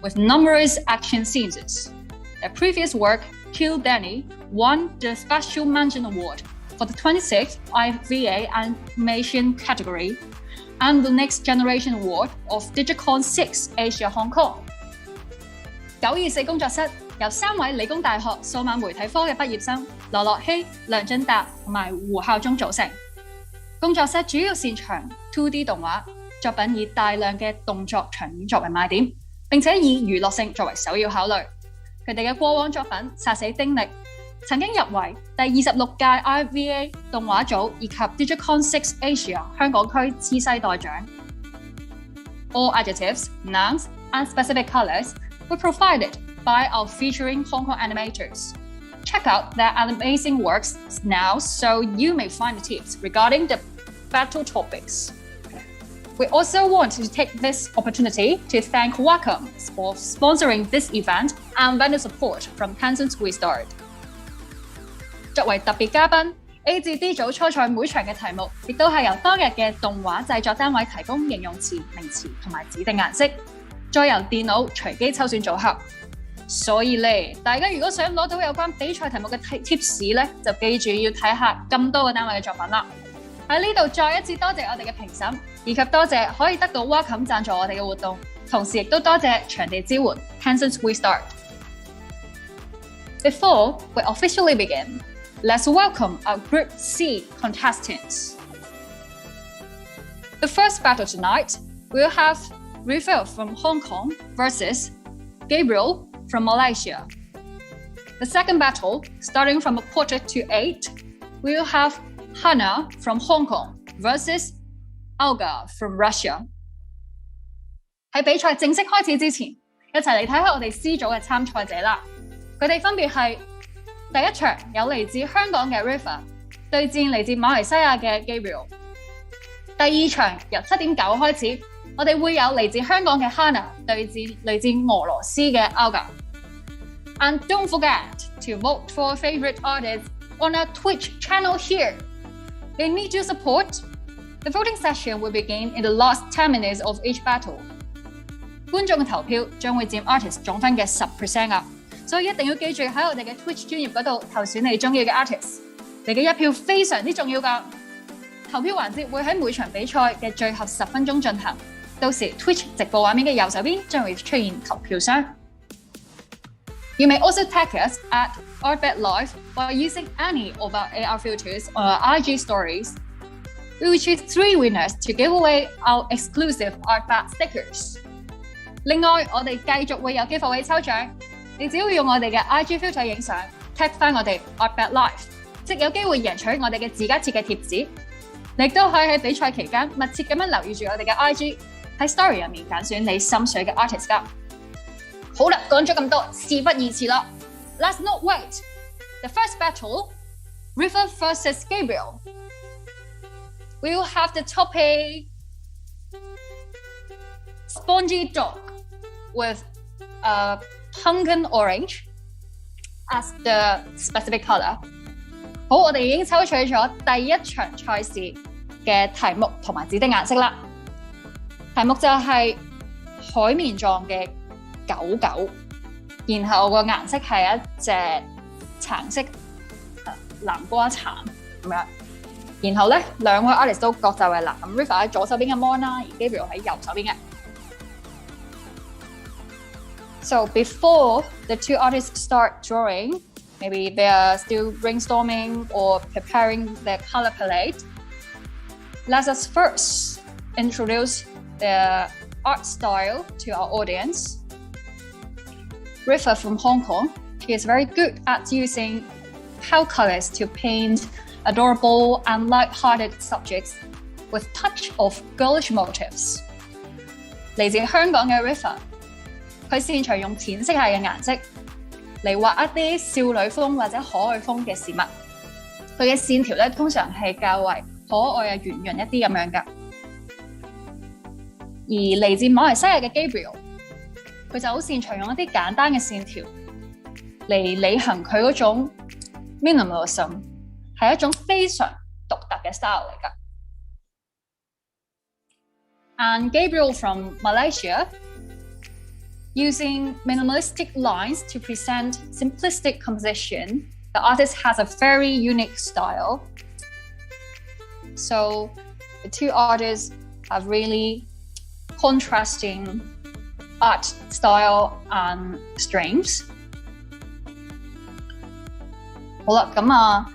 with numerous action scenes. Their previous work, Kill Danny, won the Special Mention Award for the 26th IVA Animation category and the Next Generation Award of Digicon 6 Asia Hong Kong. 924工作室由3位理工大學數碼媒體科嘅畢業生羅樂希、梁俊達同埋胡孝忠組成。工作室主要擅長 2D 動畫，作品以大量嘅動作場面作為賣點，並且以娛樂性作為首要考慮。佢哋嘅過往作品《殺死丁力》曾經入圍第26屆 IVA 動畫組以及 Digicon 6 Asia 香港區次世代獎。All adjectives, nouns, and specific colors were provided by our featuring Hong Kong animators. Check out their amazing works now so you may find tips regarding the battle topics. We also want to take this opportunity to thank Wacom for sponsoring this event and vendor support from Sin&win. 作為特別嘉賓 ，A 至 D 組初賽每場嘅題目，亦都係由當日嘅動畫製作單位提供形容詞、名詞同埋指定顏色，再由電腦隨機抽選組合。所以咧，大家如果想攞到有關比賽題目嘅 tips 咧，就記住要睇下咁多個單位嘅作品啦。喺呢度再一次多謝我哋嘅評審，以及多謝可以得到 Wacom 贊助我哋嘅活動，同時亦都多謝場地支援 Sin&win. Before we officially begin, let's welcome our Group C contestants. The first battle tonight will have Riva from Hong Kong versus Gabriel from Malaysia. The second battle, starting from 7:45, we'll have Hanna from Hong Kong versus Olga from Russia. 喺比賽正式開始之前，一齊嚟睇下我哋 C 組嘅參賽者啦。佢哋分別係第一場有嚟自香港嘅 Riva 對戰嚟自馬來西亞嘅 Gabriel。第二場由7:9開始，我哋會有嚟自香港嘅 Hanna 對戰嚟自俄羅斯嘅 Olga。And don't forget to vote for favorite artists on our Twitch channel here. They need your support. The voting session will begin in the last 10 minutes of each battle. 觀眾嘅投票將會佔 artist 總分嘅10% 啊，所以一定要記住喺我哋嘅 Twitch 專頁嗰度投選你中意嘅 artist。你嘅一票非常之重要㗎。投票環節會喺每場比賽嘅最後10分鐘進行，到時 Twitch 直播畫面嘅右手邊將會出現投票箱。You may also tag us at ARTBAT Live by using any of our AR filters on our IG stories. We will choose 3 winners to give away our exclusive ARTBAT stickers. 另外，我哋繼續會有giveaway抽獎，你只要用我哋嘅 IG filter 影相 ，tag 翻我哋 ARTBAT Live， 即有機會贏取我哋嘅自家設計貼紙。你亦都可以喺比賽期間密切咁樣留意住我哋嘅 IG， 喺 story 入面揀選你心水嘅 artist 㗎。好啦，講咗咁多，事不宜遲啦。Let's not wait. The first battle, Riva versus Gabriel. We will have the topic spongy dog with a pumpkin orange as the specific color. 好，我哋已經抽取咗第一場賽事嘅題目同埋指定顏色啦。題目就係海綿狀嘅狗狗，然後個顏色係一隻橙色南瓜橙咁樣。然後咧，兩位 artist 都各就位啦。咁 Riva 喺左手邊嘅 mon 啦，而 Gabriel 喺右手邊嘅。So before the 2 artists start drawing, maybe they are still brainstorming or preparing their color palette. Let us first introduce the art style to our audience. Riva from Hong Kong, she is very good at using pale colors to paint adorable and light-hearted subjects with touch of girlish motifs. 嚟自香港嘅 Riva， 佢擅長用淺色系嘅顏色嚟畫一啲少女風或者可愛風嘅事物。佢嘅線條咧通常係較為可愛啊圓潤一啲咁樣㗎。而嚟自馬來西亞嘅 Gabriel， 佢就好擅長用一啲簡單嘅線條嚟履行佢嗰種 minimalism， 係一種非常獨特嘅 style 嚟㗎。And Gabriel from Malaysia Using minimalistic lines to present simplistic composition, the artist has a very unique style. So the two artists have really contrasting art style and strengths. 好啦，咁啊，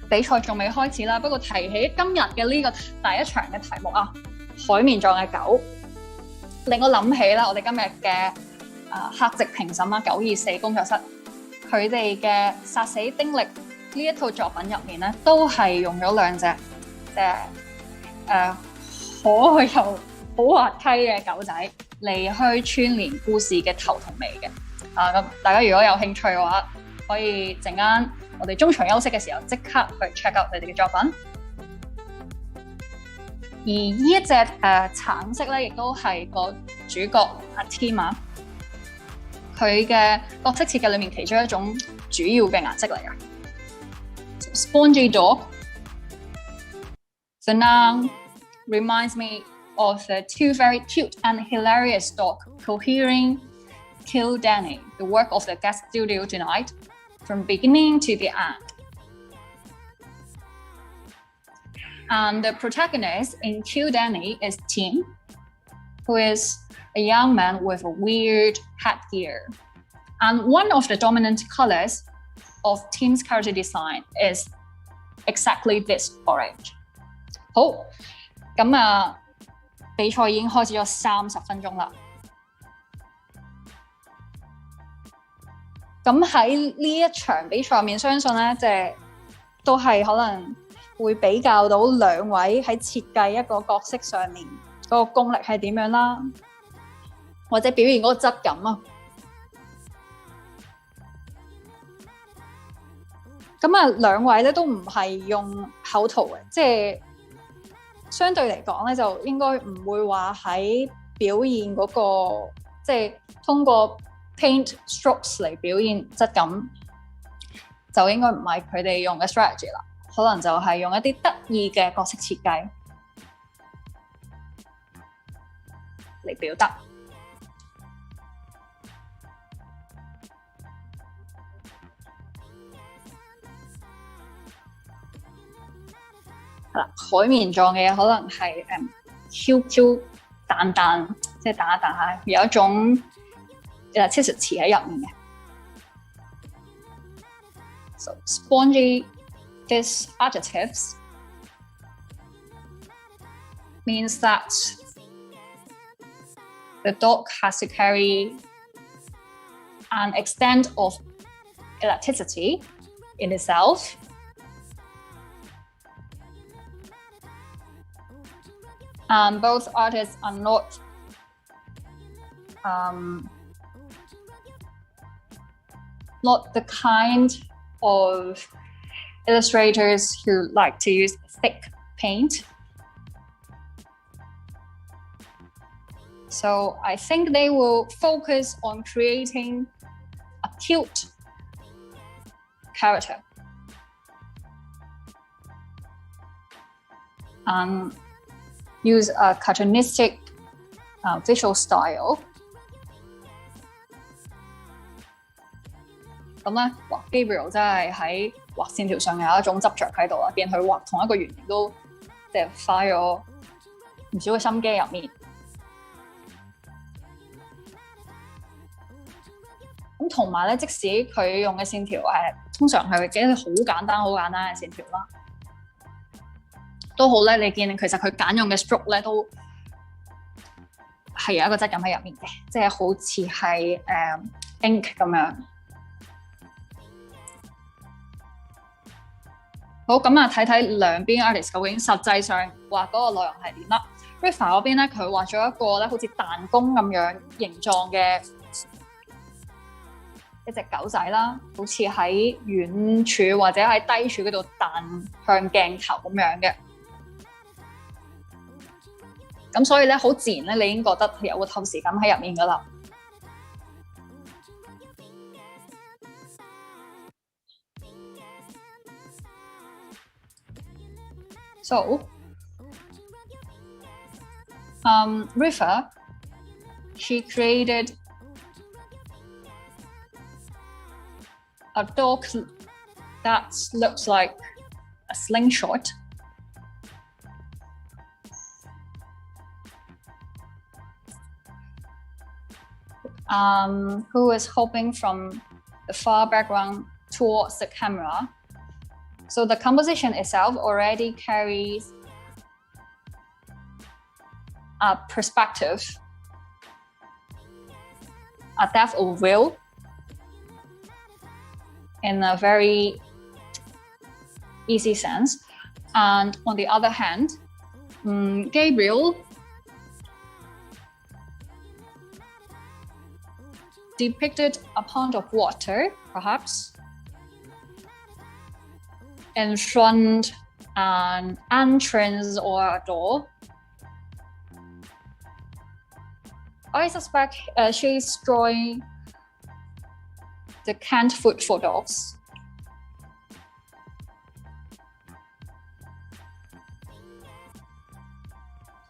比賽仲未開始啦。不過提起今日嘅呢個第一場嘅題目啊，海綿狀嘅狗，令我諗起啦，我哋今日嘅客席評審啦，924工作室，佢哋嘅殺死丁力呢一套作品入面咧，都係用咗兩隻可愛又好滑稽嘅狗仔嚟去串連故事嘅頭同尾嘅。咁大家如果有興趣嘅話，可以陣間我哋中場休息嘅時候即刻去 check out 佢哋嘅作品。而呢一隻橙色咧，亦都係個主角阿 Tim 啊，佢嘅角色設計裏面其中一種主要嘅顏色嚟嘅。Spongy dog. The noun reminds me of the two very cute and hilarious dogs cohering Kill Danny, the work of the guest studio tonight, from beginning to the end. And the protagonist in Kill Danny is Tim, who is a young man with a weird headgear. And one of the dominant colors of Tim's character design is exactly this orange. 好，咁比賽已經開始咗30分鐘啦。咁喺呢一場比賽入面，相信咧都係可能會比較到兩位喺設計一個角色上面嗰個功力係點樣啦，或者表現嗰個質感啊。咁兩位咧都唔係用口圖嘅，即係相對嚟講咧就應該唔會話喺表現嗰個即係通過 paint strokes 嚟表現質感，就應該唔係佢哋用嘅 strategy 啦，可能就係用一啲得意嘅角色設計嚟表達。海綿狀嘅嘢可能係Q 彈，即係彈一彈下，有一種elasticity 喺入面嘅。So spongy disadjectives means that the dog has to carry an extent of elasticity in itself. And both artists are not the kind of illustrators who like to use thick paint. So I think they will focus on creating a cute character. Use a cartoonistic visual style. 咁咧，哇 Gabriel 真係喺畫線條上有一種執着喺度啦，見佢畫同一個圓形都即係花咗唔少嘅心機入面。咁同埋咧，即使佢用嘅線條通常係幾好簡單嘅線條啦。都好咧，你見其實佢揀用嘅 stroke 咧都係有一個質感喺入面嘅，即係好似係ink 咁樣。好，咁睇睇兩邊 artist 究竟實際上畫嗰個內容係點啦。Riva 嗰邊咧，佢畫咗一個咧好似彈弓咁樣形狀嘅一隻狗仔啦，好似喺遠處或者喺低處嗰度彈向鏡頭咁樣嘅。咁所以咧，好自然咧，你已經覺得有個透視感喺入面噶啦。So, Riva, she created a dog that looks like a slingshot. Who is hopping from the far background towards the camera. So the composition itself already carries a perspective, a depth of view in a very easy sense. And on the other hand, Gabriel depicted a pond of water, perhaps, in front an entrance or a door. I suspect she's drawing the canned food for dogs.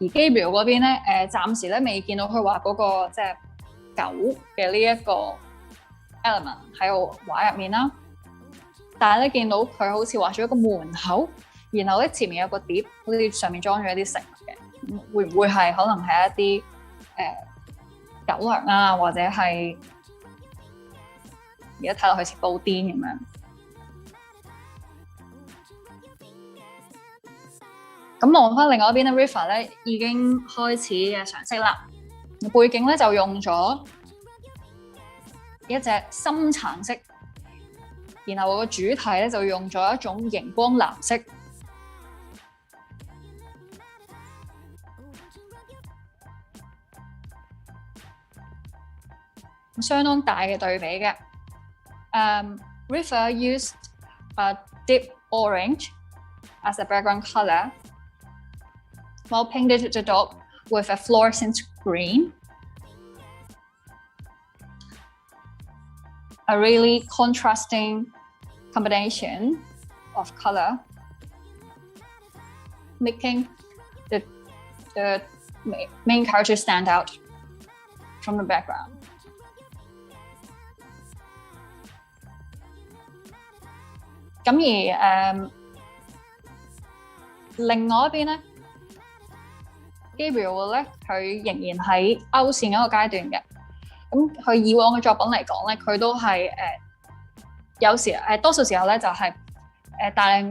而 Gabriel 嗰邊咧，暫時咧未見到佢話嗰個即係狗嘅呢一個 element 喺個畫入面啦。但係咧見到佢好似畫咗一個門口，然後咧前面有個碟，好似上面裝咗一啲食物嘅，會唔會係可能係一啲狗糧啊，或者係而家睇落去似布甸咁樣？咁望翻另外一邊咧 ，Riva 咧已經開始嘅嘗試啦。背景咧就用咗一隻深橙色，然後個主題咧就用咗一種熒光藍色。相當大嘅對比嘅。Riva used a deep orange as a background color, while painted the dog with a fluorescent green. A really contrasting combination of color, making the main character stand out from the background. 咁而另外一邊咧 ，Gabriel 咧佢仍然喺勾線嗰個階段嘅。咁佢以往嘅作品嚟講咧，佢都係有時多數時候咧就係大量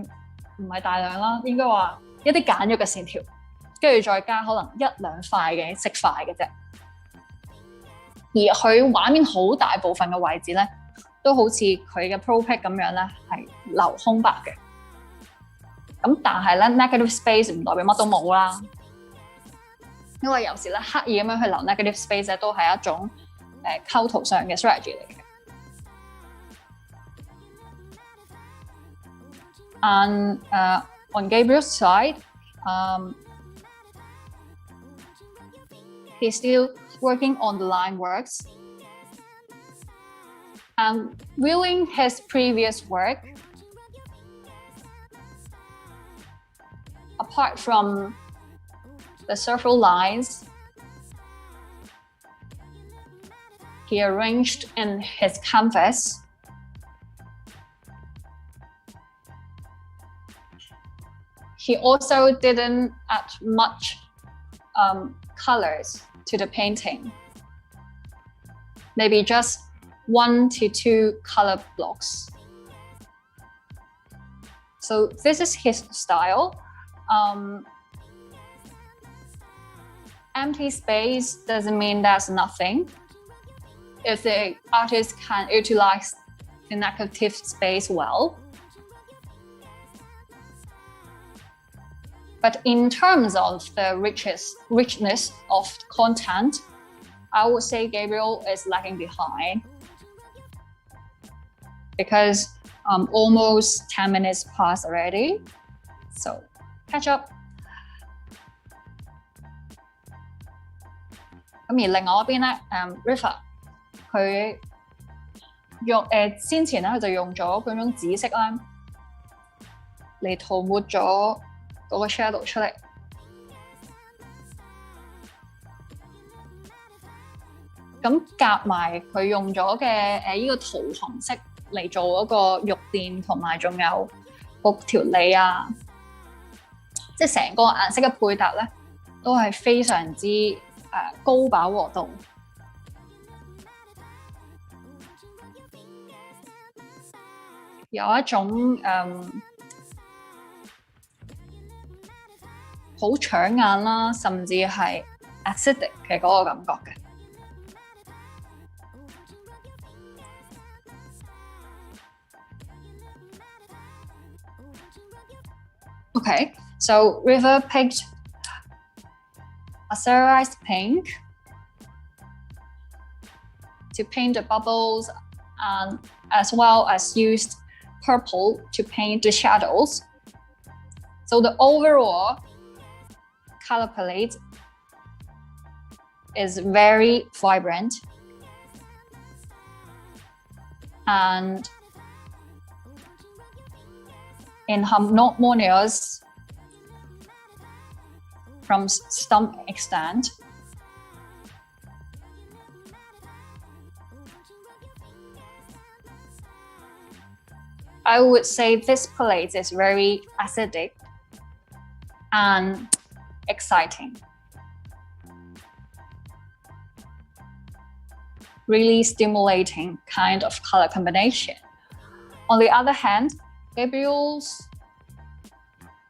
唔係大量啦，應該話一啲簡約嘅線條，跟住再加可能一兩塊嘅色塊嘅啫。而佢畫面好大部分嘅位置咧，都好似佢嘅 pro pic 咁樣咧，係留空白嘅。咁但係咧 negative space 唔代表乜都冇啦，因為有時咧刻意咁樣去留 negative space 咧，都係一種構圖上嘅 strategy 嚟嘅。And on Gabriel's side, he's still working on the line works. And viewing his previous work, apart from the circle lines he arranged in his canvas, he also didn't add much colors to the painting. Maybe just 1 to 2 color blocks. So this is his style. Empty space doesn't mean there's nothing. If the artist can utilize the negative space well. But in terms of the richness of content, I would say Gabriel is lagging behind. Because almost 10 minutes passed already, so catch up. 咁而另外一邊咧，Riva 佢用先前咧佢就用咗嗰種紫色啦，嚟塗抹咗嗰個 shadow 出嚟。咁夾埋佢用咗嘅呢個桃紅色嚟做嗰個肉墊，同埋仲有嗰條脷啊，即係成個顏色嘅配搭咧，都係非常之高飽和度。有一種好搶眼啦，甚至係 acidic 嘅嗰個感覺嘅。Okay, so Riva picked a sterilized pink to paint the bubbles, and as well as used purple to paint the shadows. So the overall color palette is very vibrant and inharmonious from some extent. I would say this palette is very acidic and exciting. Really stimulating kind of color combination. On the other hand, Gabriel's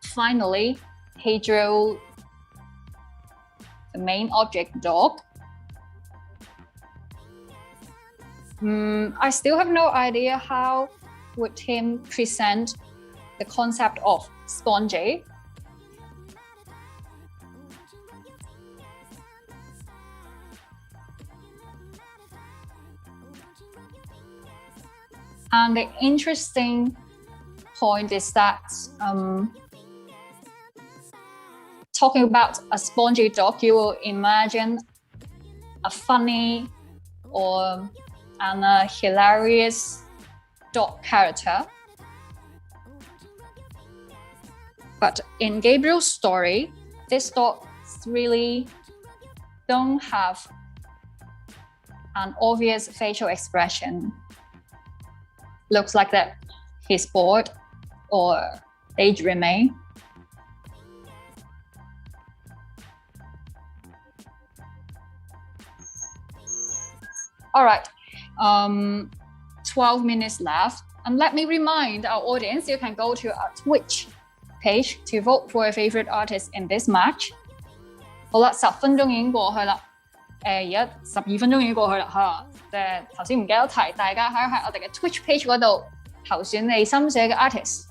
finally, he drew the main object dog. I still have no idea how would him present the concept of spongy. And the interesting point is that talking about a spongy dog, you will imagine a funny or a hilarious dog character. But in Gabriel's story, this dog really don't have an obvious facial expression. Looks like that he's bored or daydreaming. All right, 12 minutes left. And let me remind our audience, you can go to our Twitch page to vote for your favorite artist in this match. 好啦，10分鐘已經過去啦。而家12分鐘已經過去啦嚇。頭先唔記得提大家喺我哋嘅 Twitch page 嗰度投選你心水嘅 artist，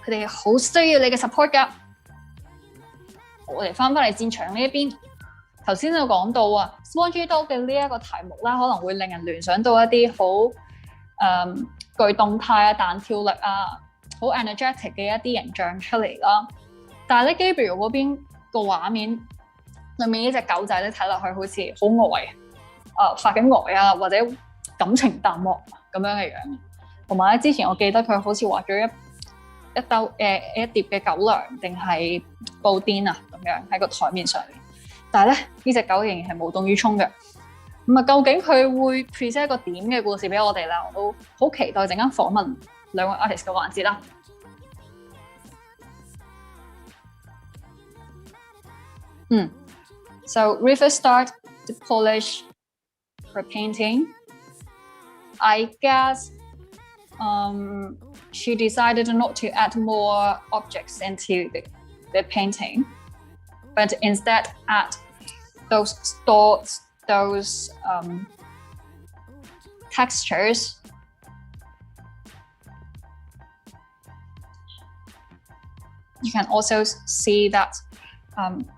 佢哋好需要你嘅 support 㗎。我哋翻嚟戰場呢一邊，頭先有講到啊 ，Spongy Dog 嘅呢一個題目啦，可能會令人聯想到一啲好具動態啊、彈跳力啊、好 energetic 嘅一啲形象出嚟啦。但係咧 Gabriel 嗰邊個畫面裏面呢隻狗仔咧睇落去好似好呆，發緊呆啊，或者感情淡漠咁樣嘅樣。同埋咧，之前我記得佢好似畫咗一碟嘅狗糧定係布甸啊咁樣喺個台面上面。但係咧呢隻狗仍然係無動於衷嘅。咁啊，究竟佢會 present 一個點嘅故事俾我哋咧？我都好期待陣間訪問兩位 artist 嘅環節啦。So Riva start to polish her painting. I guess she decided not to add more objects into the painting, but instead add those dots, those textures. You can also see that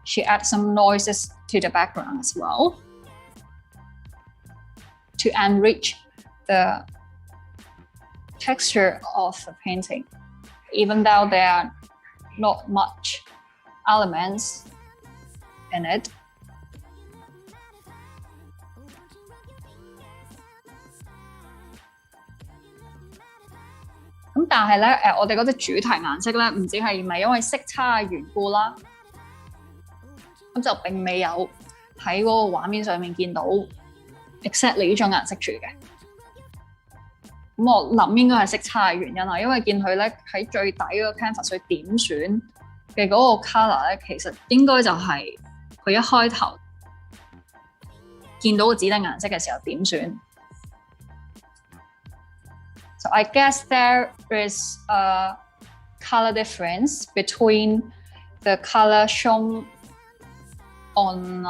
she adds some noises to the background as well to enrich the texture of the painting, even though there are not much elements in it. 咁但係咧，我哋嗰隻主題顏色咧，唔止係咪因為色差嘅緣故啦，咁就並未有喺嗰個畫面上面見到 exactly 呢種顏色住嘅。咁我諗應該係色差嘅原因啦，因為見佢咧喺最底嗰個 canvas 去點選嘅嗰個 colour 咧，其實應該就係佢一開頭見到個指定顏色嘅時候點選。So I guess there is a color difference between the color shown on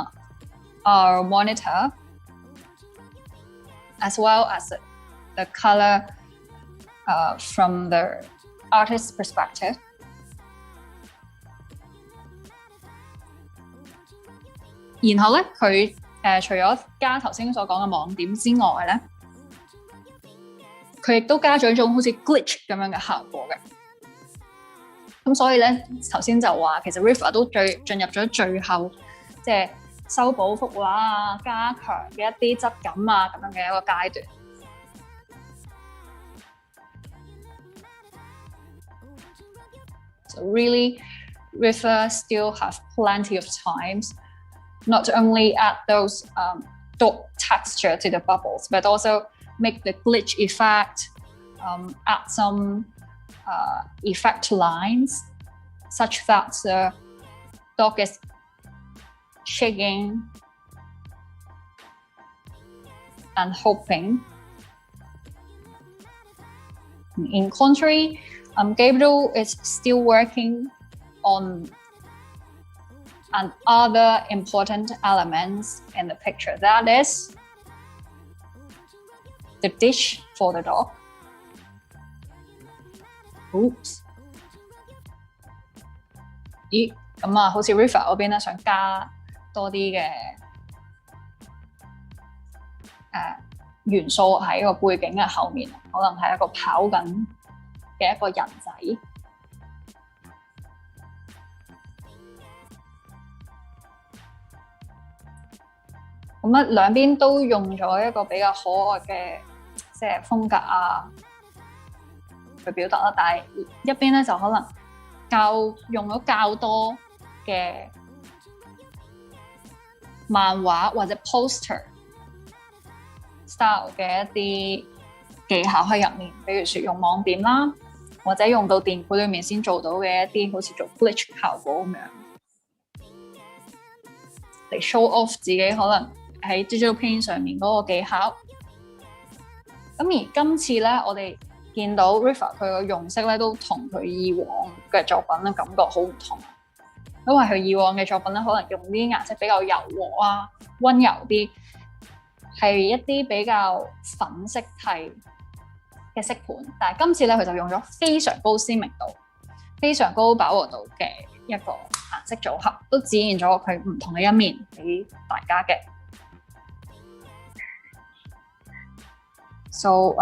our monitor as well as the color from the artist's perspective. 然後咧，佢除咗加頭先所講嘅網點之外咧，佢亦都加咗一種好似 glitch 咁樣嘅效果嘅。咁所以咧，頭先就話其實 Riva 都進入咗最後，即係修補幅畫啊、加強嘅一啲質感啊咁樣嘅一個階段。So really, Riva still have plenty of times, not only add those dot texture to the bubbles, but also make the glitch effect, add some effect lines, such that the dog is shaking and hopping. In contrary, Gabriel is still working on other important elements in the picture. That is the dish for the dog. Oops. 咦，咁啊，好似 Riva 嗰邊咧，想加多啲嘅元素喺個背景嘅後面，可能係一個跑緊嘅一個人仔。咁啊，兩邊都用咗一個比較可愛嘅即係風格啊去表達啦，但係一邊咧就可能用咗較多嘅漫畫或者 poster style 嘅一啲技巧喺入面，比如說用網點啦，或者用到電繪裏面先做到嘅一啲好似做 glitch 效果咁樣，嚟 show off 自己可能喺 digital paint 上面嗰個技巧。咁而今次咧，我哋見到 Riva 佢個用色咧都同佢以往嘅作品咧感覺好唔同，因為佢以往嘅作品咧可能用啲顏色比較柔和啊、溫柔啲，係一啲比較粉色系嘅色盤，但係今次咧佢就用咗非常高鮮明度、非常高飽和度嘅一個顏色組合，都展現咗佢唔同嘅一面俾大家嘅。So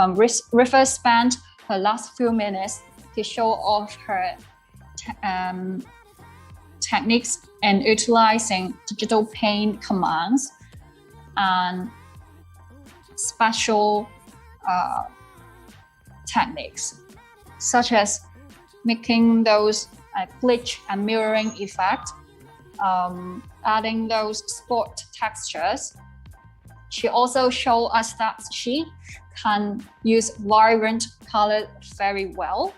Riva spent her last few minutes to show off her techniques in utilizing digital paint commands and special techniques, such as making those glitch and mirroring effect, adding those spot textures. She also showed us that she can use vibrant color very well.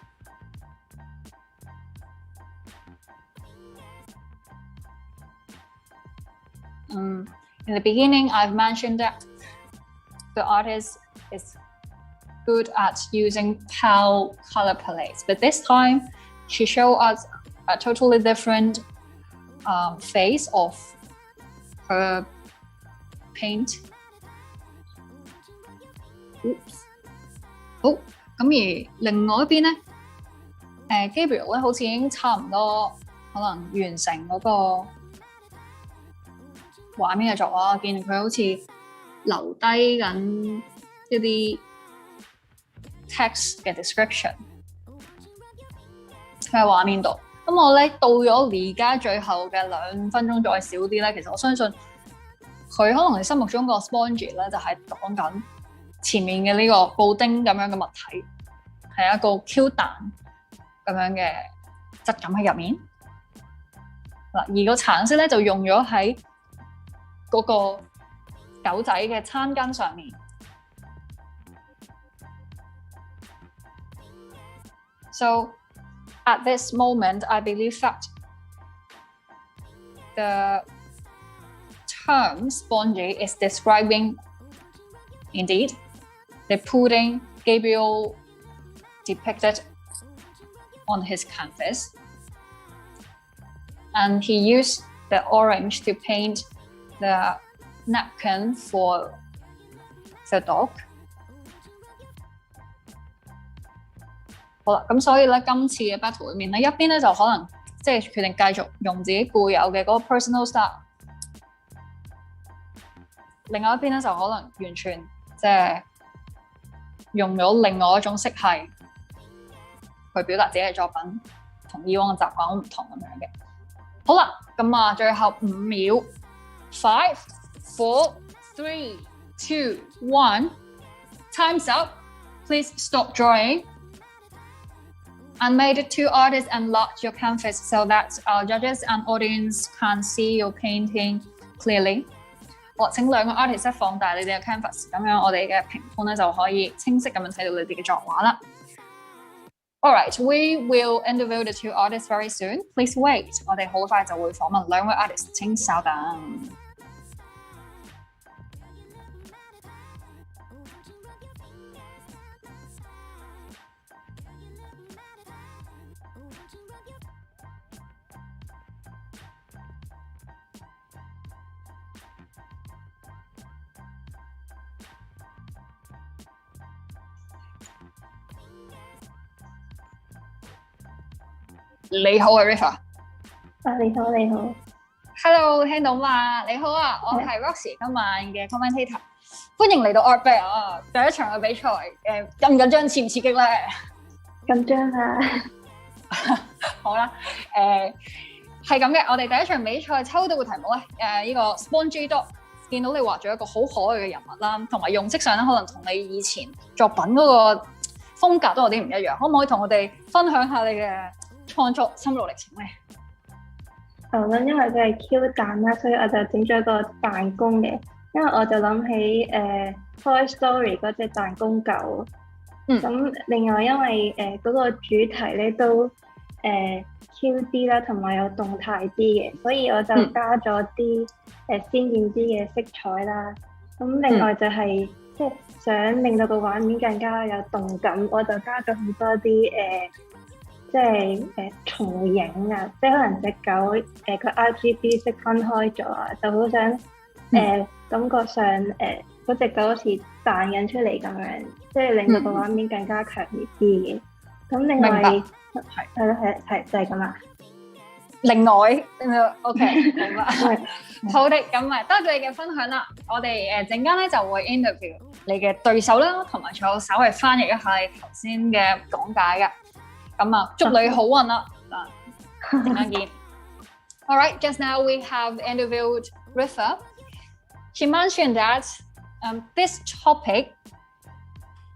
In the beginning, I've mentioned that the artist is good at using pale color palettes, but this time she showed us a totally different phase of her paint. Oops. 好，咁而另外一邊咧，Gabriel 咧好似已經差唔多可能完成嗰個畫面嘅作畫，我見佢好似留低緊一啲 text 嘅 description 喺畫面度。咁我咧到咗而家最後嘅2分鐘再少啲咧，其實我相信佢可能你心目中個 sponge 咧就係講緊前面嘅呢個布丁咁樣嘅物體，係一個 Q 彈咁樣嘅質感喺入面。嗱，而個橙色咧就用咗喺嗰個狗仔嘅餐巾上面。So at this moment, I believe that the term spongy is describing, indeed, the pudding Gabriel depicted on his canvas. And he used the orange to paint the napkin for the dog. 好啦，咁所以咧，今次嘅 battle 裏面咧，一邊咧就可能即係決定繼續用自己固有嘅嗰個 personal style， 另外一邊咧就可能完全即係用咗另外一種色系去表達自己嘅作品，同以往嘅習慣好唔同咁樣嘅。好啦，咁啊，最後5秒 ，5, 4, 3, 2, 1, time's up. Please stop drawing.And may the two artists enlarge your canvas so that our judges and audience can see your painting clearly. 請兩個 artist 放大你哋嘅 canvas， 咁樣我哋嘅評判咧就可以清晰咁樣睇到你哋嘅作畫啦。Alright, we will interview the two artists very soon. Please wait. 我哋好快就會訪問兩位 artist， 請稍等。你好啊 Riva。你好。Hello， 聽到嘛？你好啊，我係 Roxy 今晚嘅 commentator。歡迎嚟到 ARTBAT 啊！第一場嘅比賽，緊唔緊張？刺唔刺激咧？緊張啊！好啦，係咁嘅。我哋第一場比賽抽到嘅題目咧，呢個 Spongy Dog， 見到你畫咗一個好可愛嘅人物啦，同埋用色上咧，可能同你以前作品嗰個風格都有啲唔一樣。可唔可以同我哋分享下你嘅創作心路歷程咧？咁因為佢係 Q 彈啦，所以我就整咗個彈弓嘅。因為我就諗起Toy Story 嗰隻彈弓狗。咁另外因為嗰個主題咧都Q 啲啦，同埋有動態啲嘅，所以我就加咗啲鮮豔啲嘅色彩啦。咁另外就係即係想令到個畫面更加有動感，我就加咗好多啲即係重影啊，即係可能隻狗佢 RGB 色分開咗啊，就好想感覺上嗰隻狗好似彈緊出嚟咁樣，即係令到個畫面更加強烈啲嘅。咁另外係就係咁啦。另外 OK 明白。好的，咁啊多謝你嘅分享啦。我哋陣間咧就會 interview 你嘅對手啦，同埋仲有稍微翻譯一下你頭先嘅講解嘅。咁啊，祝你好運啦！陣間見。All right, just now we have interviewed Riva. She mentioned that this topic,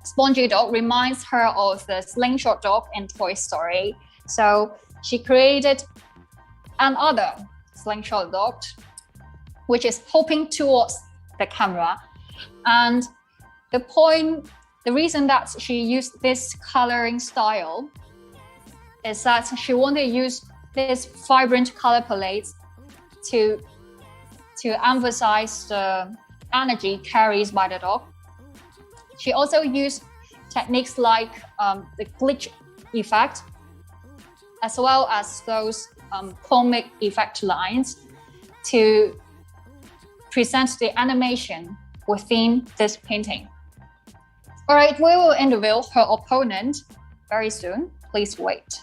Spongy Dog, reminds her of the slingshot dog in Toy Story. So she created another slingshot dog, which is hopping towards the camera. And the reason that she used this coloring style is that she wanted to use this vibrant color palette to emphasize the energy carried by the dog. She also used techniques like the glitch effect, as well as those comic effect lines to present the animation within this painting. All right, we will interview her opponent very soon. Please wait.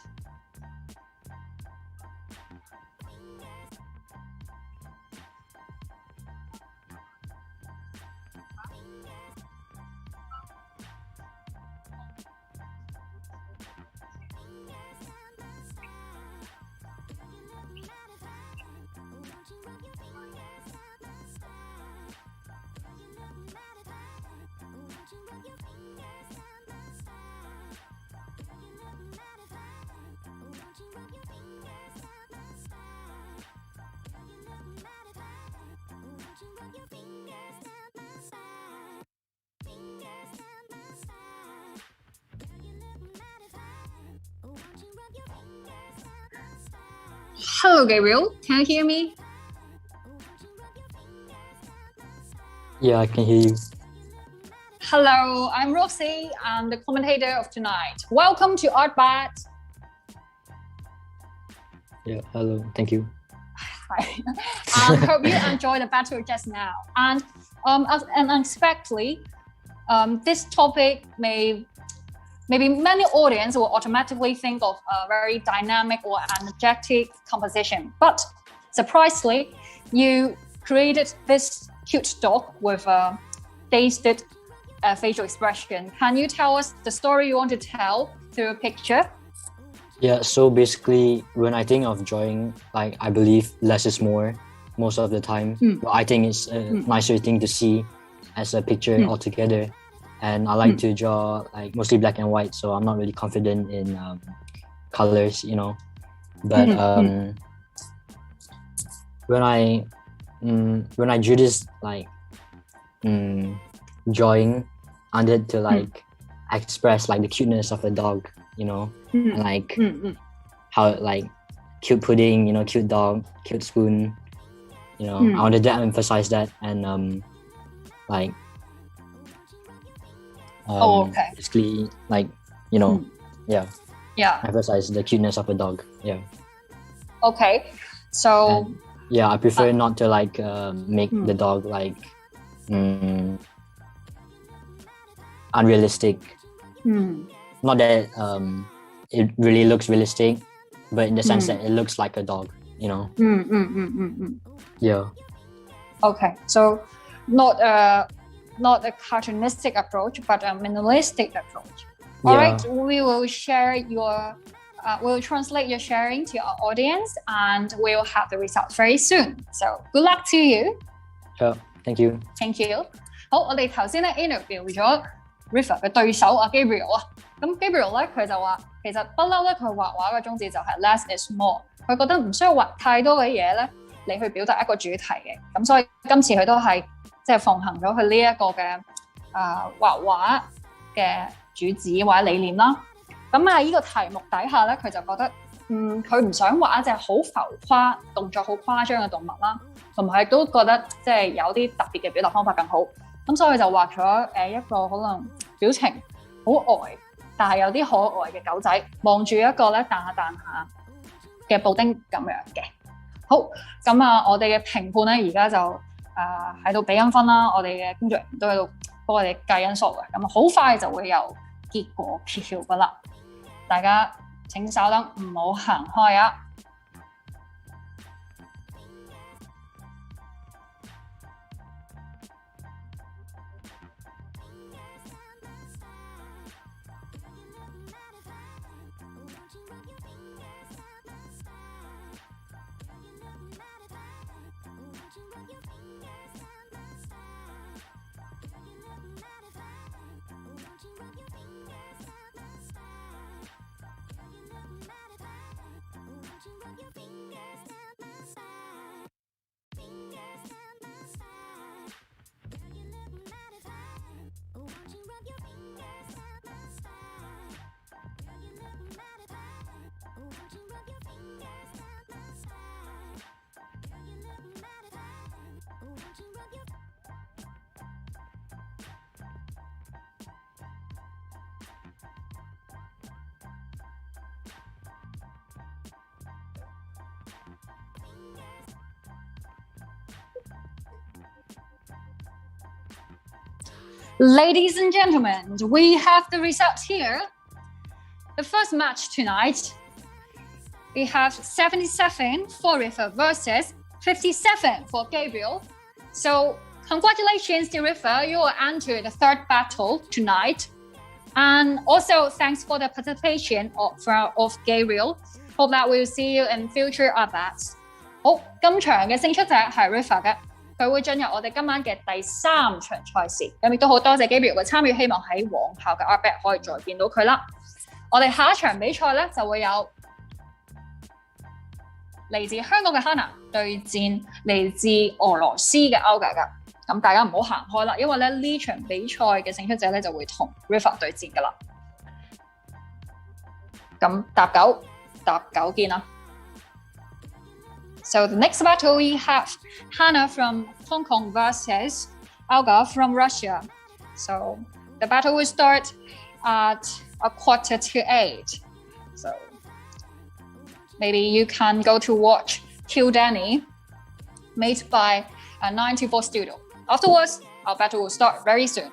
Hello, Gabriel. Can you hear me? Yeah, I can hear you. Hello, I'm Rosie. I'm the commentator of tonight. Welcome to ARTBAT. Yeah, hello. Thank you. Hi. Hope you enjoyed the battle just now. And unexpectedly, this topic maybe many audience will automatically think of a very dynamic or energetic composition. But surprisingly, you created this cute dog with a dazed facial expression. Can you tell us the story you want to tell through a picture? Yeah, so basically, when I think of drawing, like I believe less is more most of the time. But I think it's a nicer thing to see as a picture altogether. And I like to draw like mostly black and white, so I'm not really confident in colors, you know. But when I drew this like drawing, I wanted to like express like the cuteness of a dog, you know, and like how like cute pudding, you know, cute dog, cute spoon, you know. I wanted to emphasize that and like basically like, you know, yeah, emphasize the cuteness of a dog. Yeah. Okay, so yeah, I prefer not to like make the dog like unrealistic. Not that it really looks realistic, but in the sense that it looks like a dog, you know. Yeah. Okay, so not a cartoonistic approach, but a minimalistic approach. All right, we will share your we'll translate your sharing to our audience, and we'll have the results very soon. So good luck to you. Sure, thank you. Thank you. 好，我哋頭先咧 interview 咗 Riva 嘅對手阿 Gabriel 啊，咁 Gabriel 咧佢就話其實不嬲咧佢畫畫嘅宗旨就係 less is more，佢覺得唔需要畫太多嘅嘢咧嚟去表達一個主題嘅，咁所以今次佢都係即係奉行咗佢呢一個嘅畫畫嘅主旨或者理念啦。咁喺呢個題目底下咧，佢就覺得佢唔想畫一隻好浮誇、動作好誇張嘅動物啦，同埋佢都覺得即係有啲特別嘅表達方法更好。咁所以佢就畫咗一個可能表情好呆，但係有啲可愛嘅狗仔望住一個咧彈下彈下嘅布丁咁樣嘅。好，咁我哋嘅評判咧而家就喺度俾緊分啦，我哋嘅工作人員都喺度幫我哋計緊數嘅，咁好快就會有結果揭曉噶啦，大家請稍等，唔好行開啊！Ladies and gentlemen, we have the results here. The first match tonight, we have 77 for Riva versus 57 for Gabriel. So congratulations to Riva, you will enter the third battle tonight. And also thanks for the participation of Gabriel. Hope that we'll see you in future ARTBATs. 好，今場嘅勝出者係 Riva 嘅。佢會進入我哋今晚嘅第3場賽事，咁亦都好多謝 Gabriel 嘅參與，希望喺往後嘅 ARTBAT 可以再見到佢啦。我哋下一場比賽咧就會有嚟自香港嘅 Hanna 對戰嚟自俄羅斯嘅 ARTBAT 㗎，咁大家唔好行開啦，因為咧呢場比賽嘅勝出者咧就會同 Riva 對戰㗎啦。咁搭九見啦。So the next battle we have Hanna from Hong Kong versus Olga from Russia. So the battle will start at 7:45. So maybe you can go to watch Kill Danny, made by a 94 studio. Afterwards, our battle will start very soon.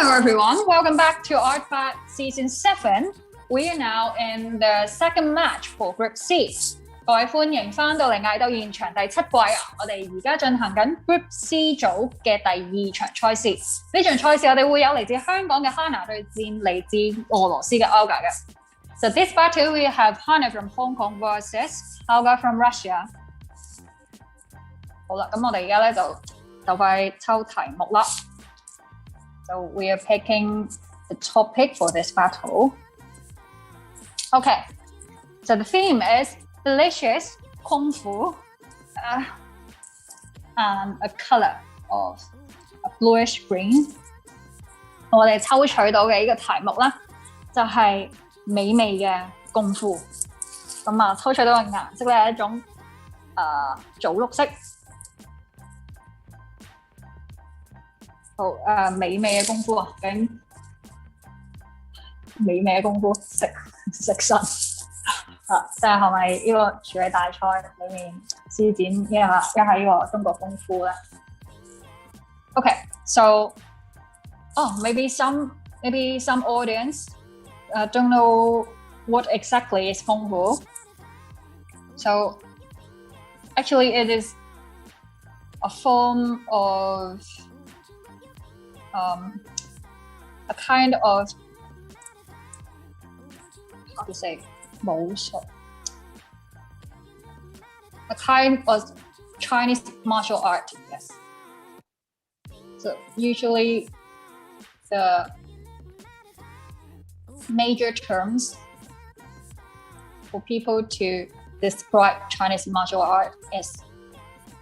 Hello everyone, welcome back to ARTBAT Season 7. We are now in the second match for Group C. 各位歡迎翻到嚟藝鬥現場第7季啊！我哋而家進行緊 Group C 組嘅第2場賽事。呢場賽事我哋會有嚟自香港嘅 Hanna 對戰嚟自俄羅斯嘅 ARTBAT 嘅。So this battle we have Hanna from Hong Kong versus ARTBAT from Russia。好啦，咁我哋而家咧就快抽題目啦。So we are picking the topic for this battle. Okay, so the theme is delicious kung fu and a color of a bluish green. 我哋抽取到嘅呢個題目咧，就係美味嘅功夫。咁啊，抽取到嘅顏色咧係一種棗綠色。好美味嘅功夫啊，究竟美味嘅功夫食神即係咪呢個廚藝大賽裏面施展一下呢個中國功夫咧 ？Okay, so maybe some audience don't know what exactly is kung fu. So actually, it is a form of a kind of how to say 武術 a kind of Chinese martial art, yes. So usually the major terms for people to describe Chinese martial art is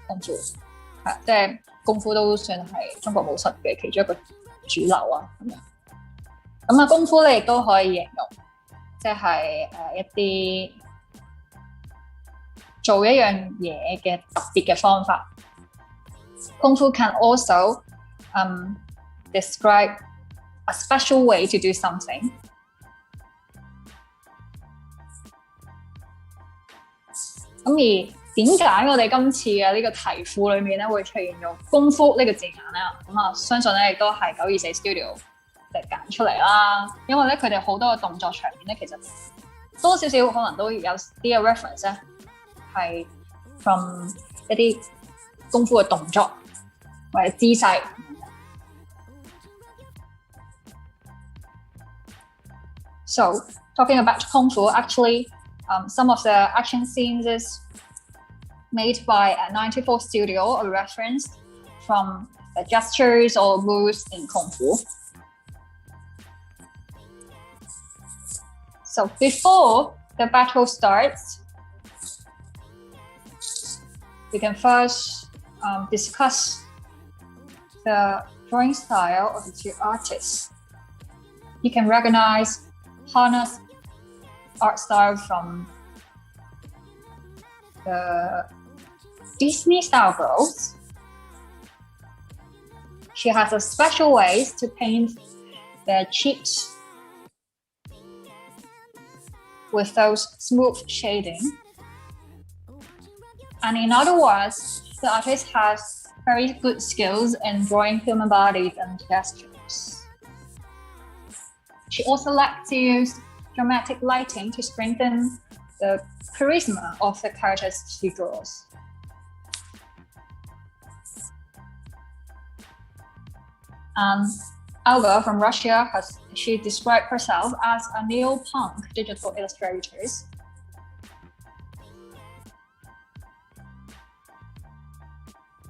功夫，即係功夫都算係中國武術嘅其中一個主流啊咁樣。咁啊，功夫咧亦都可以形容，即係一啲做一樣嘢嘅特別嘅方法。功夫 can also describe a special way to do something. 咁而點解我哋今次嘅呢個題庫裏面咧會出現咗功夫呢個字眼咧？咁啊，相信咧亦都係924 Studio 嚟揀出嚟啦。因為咧佢哋好多嘅動作場面咧，其實多少少可能都有啲 reference 咧，係 from 一啲功夫嘅動作或者姿勢。So talking about Kung Fu, actually, some of the action scenes is made by a 94 Studio, a reference from the gestures or moves in Kung Fu. So before the battle starts, we can first discuss the drawing style of the two artists. You can recognize Hanna's art style from the Disney style girls. She has a special ways to paint their cheeks with those smooth shading. And in other words, the artist has very good skills in drawing human bodies and gestures. She also likes to use dramatic lighting to strengthen the charisma of the characters she draws. ARTBAT from Russia she described herself as a neo-punk digital illustrator.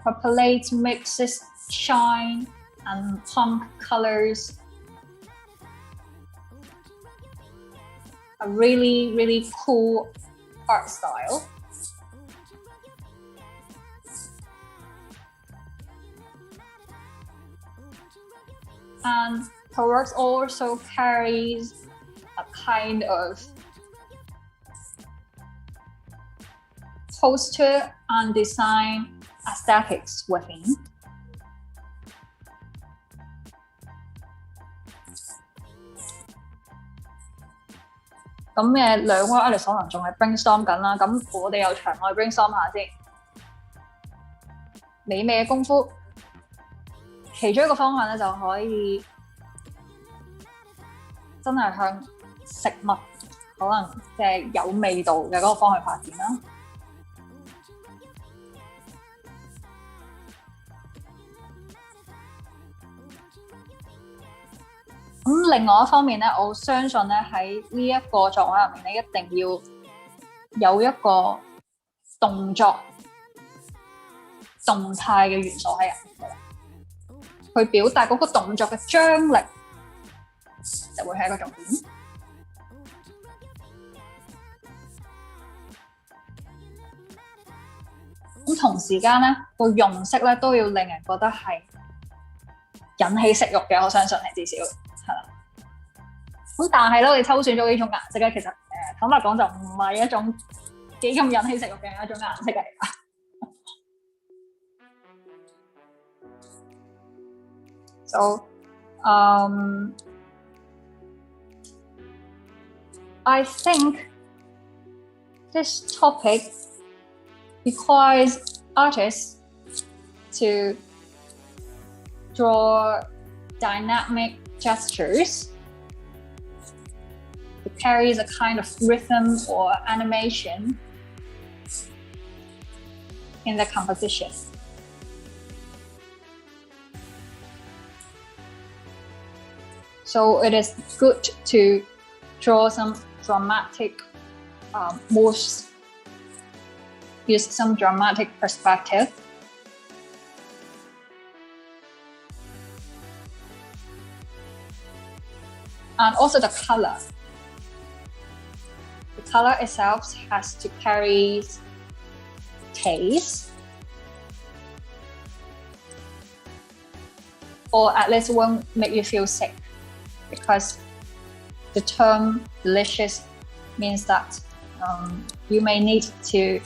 Her palette mixes shine and punk colors. A really, really cool art style. And her works also carries a kind of poster and design aesthetics within.咁兩位 artist 可能仲係 brainstorm 緊啦，咁我哋有場外 brainstorm 下先。美味嘅功夫，其中一個方向咧就可以真係向食物可能即係有味道嘅嗰個方向發展啦。咁另外一方面咧，我相信咧喺呢一個作畫入面咧，一定要有一個動作、動態嘅元素喺入面，去表達嗰個動作嘅張力，就會係一個重點。咁同時間咧，個用色咧都要令人覺得係引起食慾嘅，我相信係至少。咁但係咧，我哋抽選咗呢種顏色咧，其實坦白講就唔係一種幾咁引起食慾嘅一種顏色嚟㗎。So, I think this topic requires artists to draw dynamic gestures. It carries a kind of rhythm or animation in the composition. So it is good to draw some dramatic moves, use some dramatic perspective. And also the color. The color itself has to carry taste, or at least won't make you feel sick, because the term delicious means that you may need to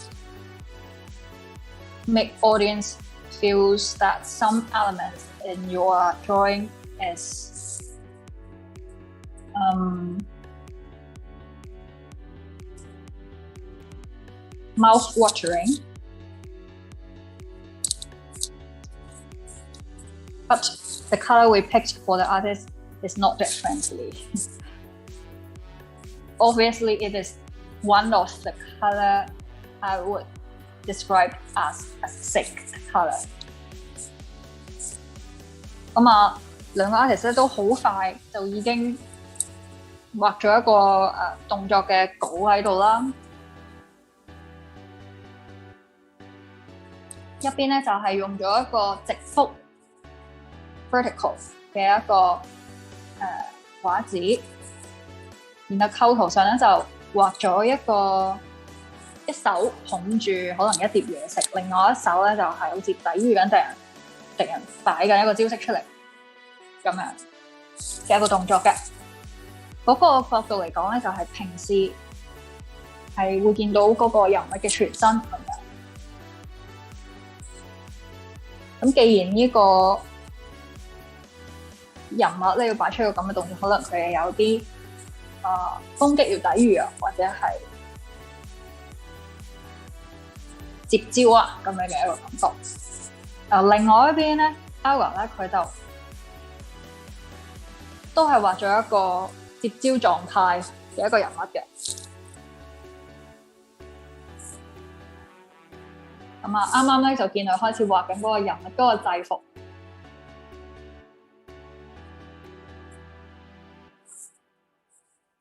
make audience feels that some elements in your drawing is mouth-watering, but the color we picked for the artist is not that friendly. Obviously, it is one of the color I would describe as a sick color. 咁啊，兩個 artist 都好快就已經畫咗一個動作嘅稿喺度啦。一邊咧就係用咗一個直幅 vertical 嘅一個畫紙，然後構圖上咧就畫咗一手捧住可能一碟嘢食，另外一手咧就係好似抵禦緊敵人擺緊一個招式出嚟咁樣嘅一個動作嘅。嗰個角度嚟講咧，就係平時係會見到嗰個人物嘅全身咁樣。咁既然呢個人物咧要擺出一個咁嘅動作，可能佢係有啲攻擊要抵禦啊，或者係接招啊咁樣嘅一個感覺。另外一邊咧 ，ARTBAT 咧佢就都係畫咗一個接招狀態嘅一個人物嘅。咁啊，啱啱咧就見佢開始畫緊嗰個人物嗰個制服。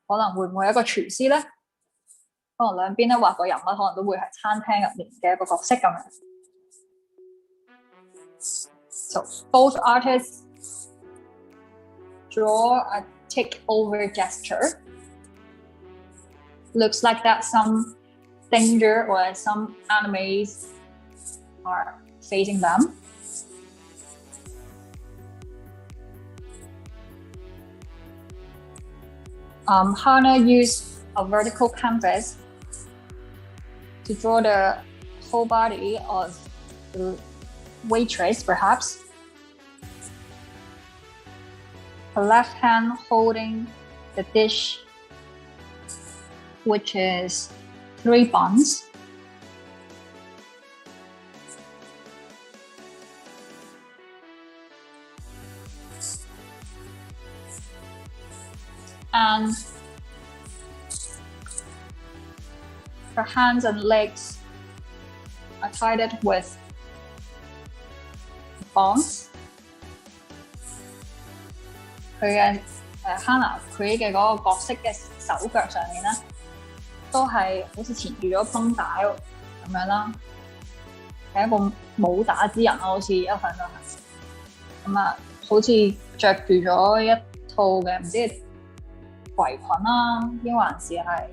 可能會唔會一個廚師咧？可能兩邊咧畫個人物，可能都會係餐廳入面嘅一個角色咁樣。So both artists draw a takeover gesture. Looks like that some danger or some enemies are facing them. Hanna used a vertical canvas to draw the whole body of the waitress, perhaps. Her left hand holding the dish, which is 3 buns. her hands and legs are tied it with bonds。佢嘅Hanna 佢嘅嗰個角色嘅手腳上面咧，都係好似纏住咗繃帶咁樣啦，係一個武打之人咯，好似一向都係。咁啊，好似着住咗一套嘅唔知圍裙啦，抑還是係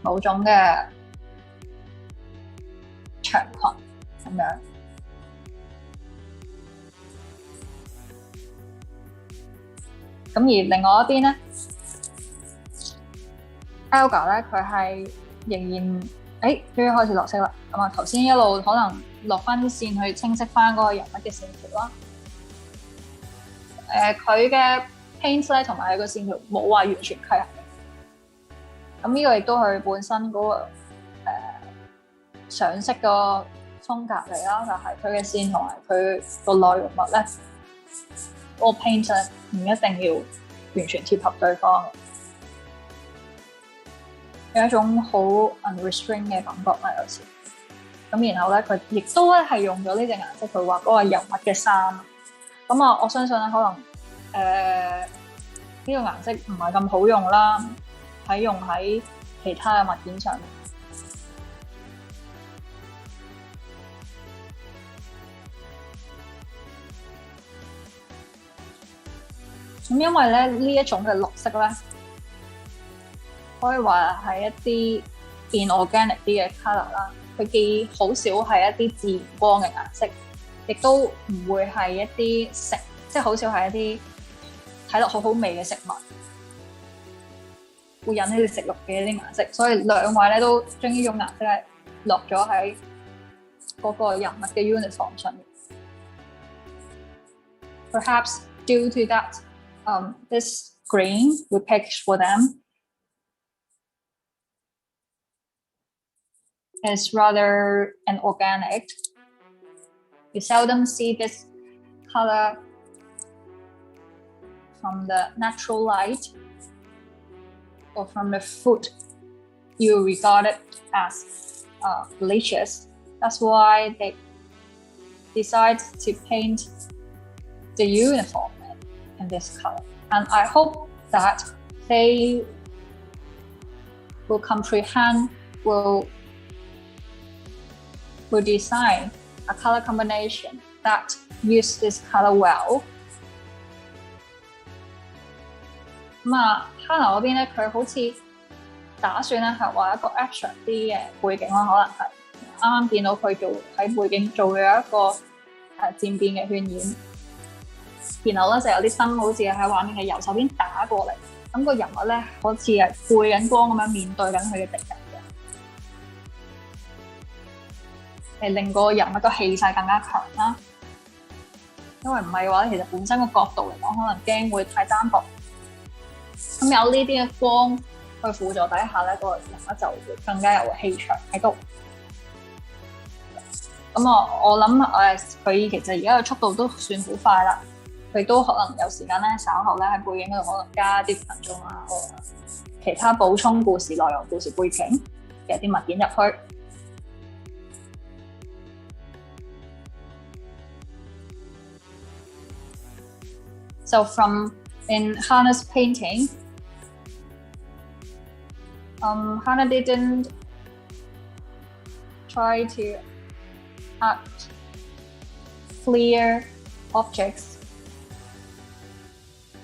某種嘅長裙咁樣。咁而另外一邊咧 ，ARTBAT 咧佢係仍然終於開始落色啦。咁啊，頭先一路可能落翻啲線去清晰翻嗰個人物嘅線條啦。佢嘅 paint 咧同埋佢個線條冇話完全契合嘅。咁呢個亦都係本身嗰、那個上色個風格嚟啦，就係佢嘅線同埋佢個內容物咧。個 paint 唔一定要完全貼合對方嘅，有一種好 unrestrained 嘅感覺啦，有時。咁然後咧，佢亦都咧係用咗呢隻顏色去畫嗰個人物嘅衫。咁啊，我相信咧，可能呢個顏色唔係咁好用啦，用喺其他嘅物件上面。咁因為咧呢一種嘅綠色咧，可以話係一啲 inorganic 啲嘅 colour 啦。佢既好少係一啲自然光嘅顏色，亦都唔會係一啲食，即係好少係一啲睇落好好味嘅食物，會引起你食慾嘅一啲顏色。所以兩位咧都將呢種顏色咧落咗喺嗰個人物嘅 uniform 上面。Perhaps due to that.This green we picked for them is rather inorganic. You seldom see this color from the natural light or from the food you regard it as delicious. That's why they decide to paint the uniform.In this color, and I hope that they will comprehend, will design a color combination that use this color well. 咁啊 ，Hanna 嗰邊咧，佢好似打算咧係畫一個 action 啲嘅背景啦，可能係啱啱見到佢喺背景做咗一個漸變嘅渲染。然後咧就有啲燈好似喺畫面嘅右手邊打過嚟，咁個人物咧好似係背緊光咁樣面對緊佢嘅敵人嘅，令個人物個氣勢更加強啦。因為唔係嘅話，其實本身個角度嚟講，可能驚會太單薄。咁有呢啲嘅光去輔助底下咧，個人物就會更加有氣場喺度。咁我諗佢其實而家嘅速度都算好快啦。佢都可能有時間咧，稍後咧喺背景嗰度可能加啲分鐘啊，或者其他補充故事內容、故事背景嘅啲物件入去。So in Hanna's painting, Hanna didn't try to add clear objects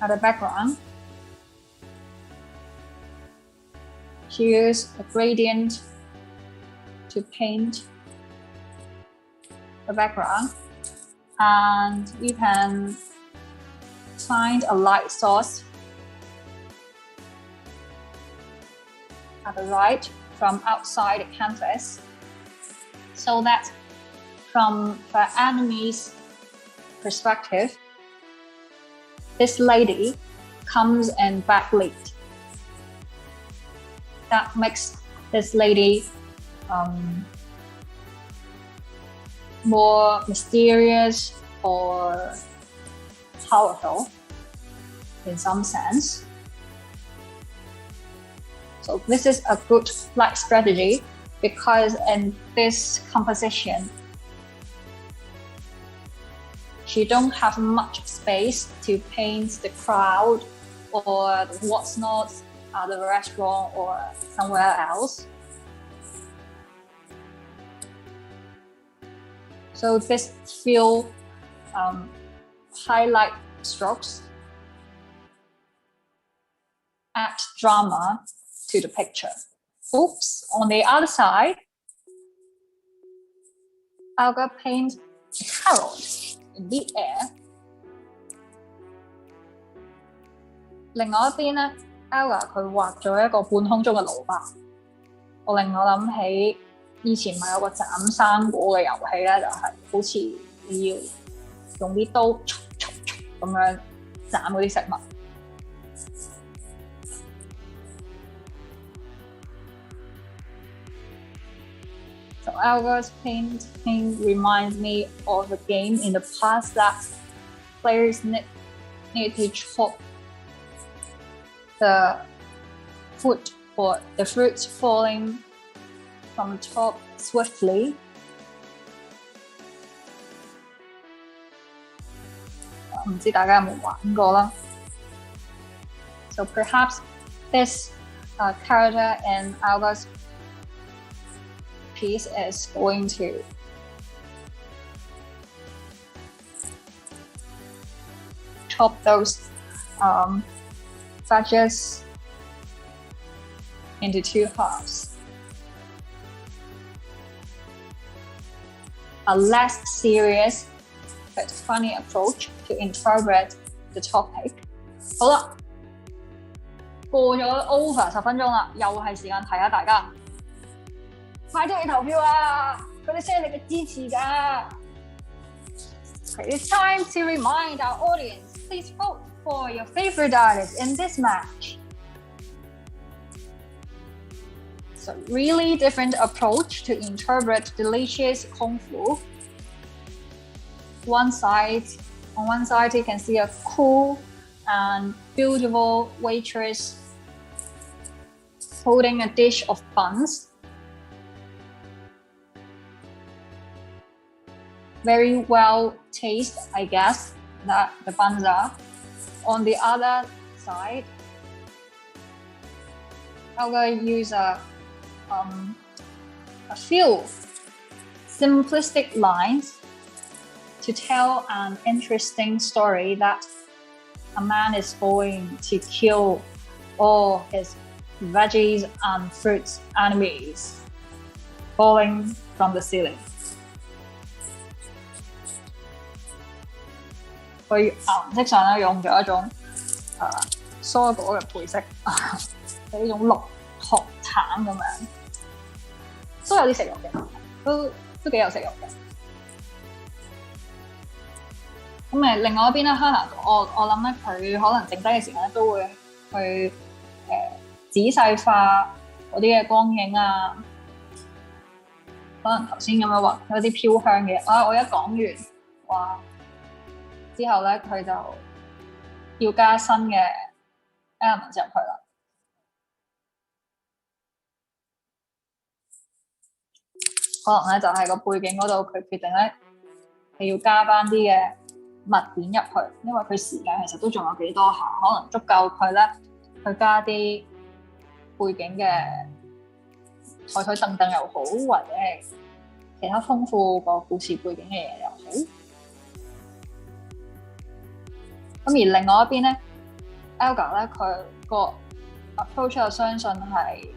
at the background. She used a gradient to paint the background, and you can find a light source at the right from outside the canvas, so that from the enemy's perspective, this lady comes in backlit. That makes this lady more mysterious or powerful. in some sense. So this is a good light strategy because in this composition, she don't have much space to paint the crowd or what's not at the restaurant or somewhere else. So this few highlight strokes add drama to the picture. Oops, on the other side, Olga paints a carrot in mid-air. 另外一邊咧 ，Olga 佢畫咗一個半空中嘅蘿蔔，令我諗起以前咪有個斬生果嘅遊戲咧，就係好似你要用啲刀咁樣斬嗰啲食物。So Olga's painting reminds me of a game in the past that players need to chop the food or the fruits falling from the top swiftly. So perhaps this character in Olga's piece is going to chop those veggies into two halves. A less serious but funny approach to interpret the topic. 好啦，過咗 over 10分鐘啦，又係時間提下大家，快啲去投票啊！佢哋需要你嘅支持㗎。It's time to remind our audience, please vote for your favorite artist in this match. It's a really different approach to interpret delicious kung fu. On one side, you can see a cool and beautiful waitress holding a dish of buns. Very well tasted, I guess, that the buns are. On the other side, I'm going to use a few simplistic lines to tell an interesting story that a man is going to kill all his veggies and fruits enemies falling from the ceiling. 佢顏色上咧用咗一種蔬果嘅配色，係呢種綠紅橙咁樣，都有啲食肉嘅，都幾有食肉嘅。咁另外一邊咧 Hanna 我諗咧佢可能剩低嘅時間咧都會去仔細化嗰啲嘅光影啊，可能頭先咁樣畫有啲飄香嘅。我一講完話之後咧，佢就要加新嘅 element 入去啦。可能咧就係個背景嗰度，佢決定咧係要加翻啲嘅物件入去，因為佢時間其實都仲有幾多下，可能足夠佢咧去加啲背景嘅台凳凳又好，或者係其他豐富個故事背景嘅嘢又好。咁而另外一邊咧 ，Olga 咧佢個 approach 我相信係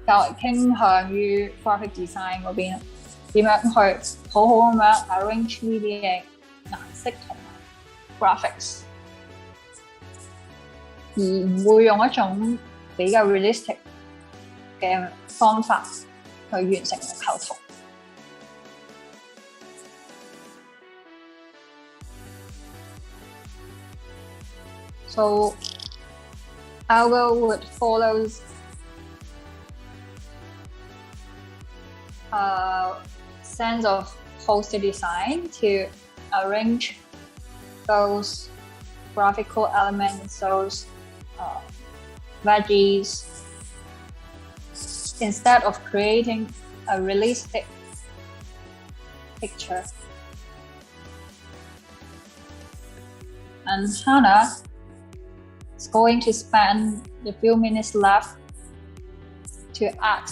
較為傾向於 graphic design 嗰邊，點樣去好好咁樣 arrange 呢啲嘅顏色同埋 graphics， 而唔會用一種比較 realistic 嘅方法去完成個構圖。So Olga would follow a sense of poster design to arrange those graphical elements, those veggies, instead of creating a realistic picture. And Hanna is going to spend the few minutes left to add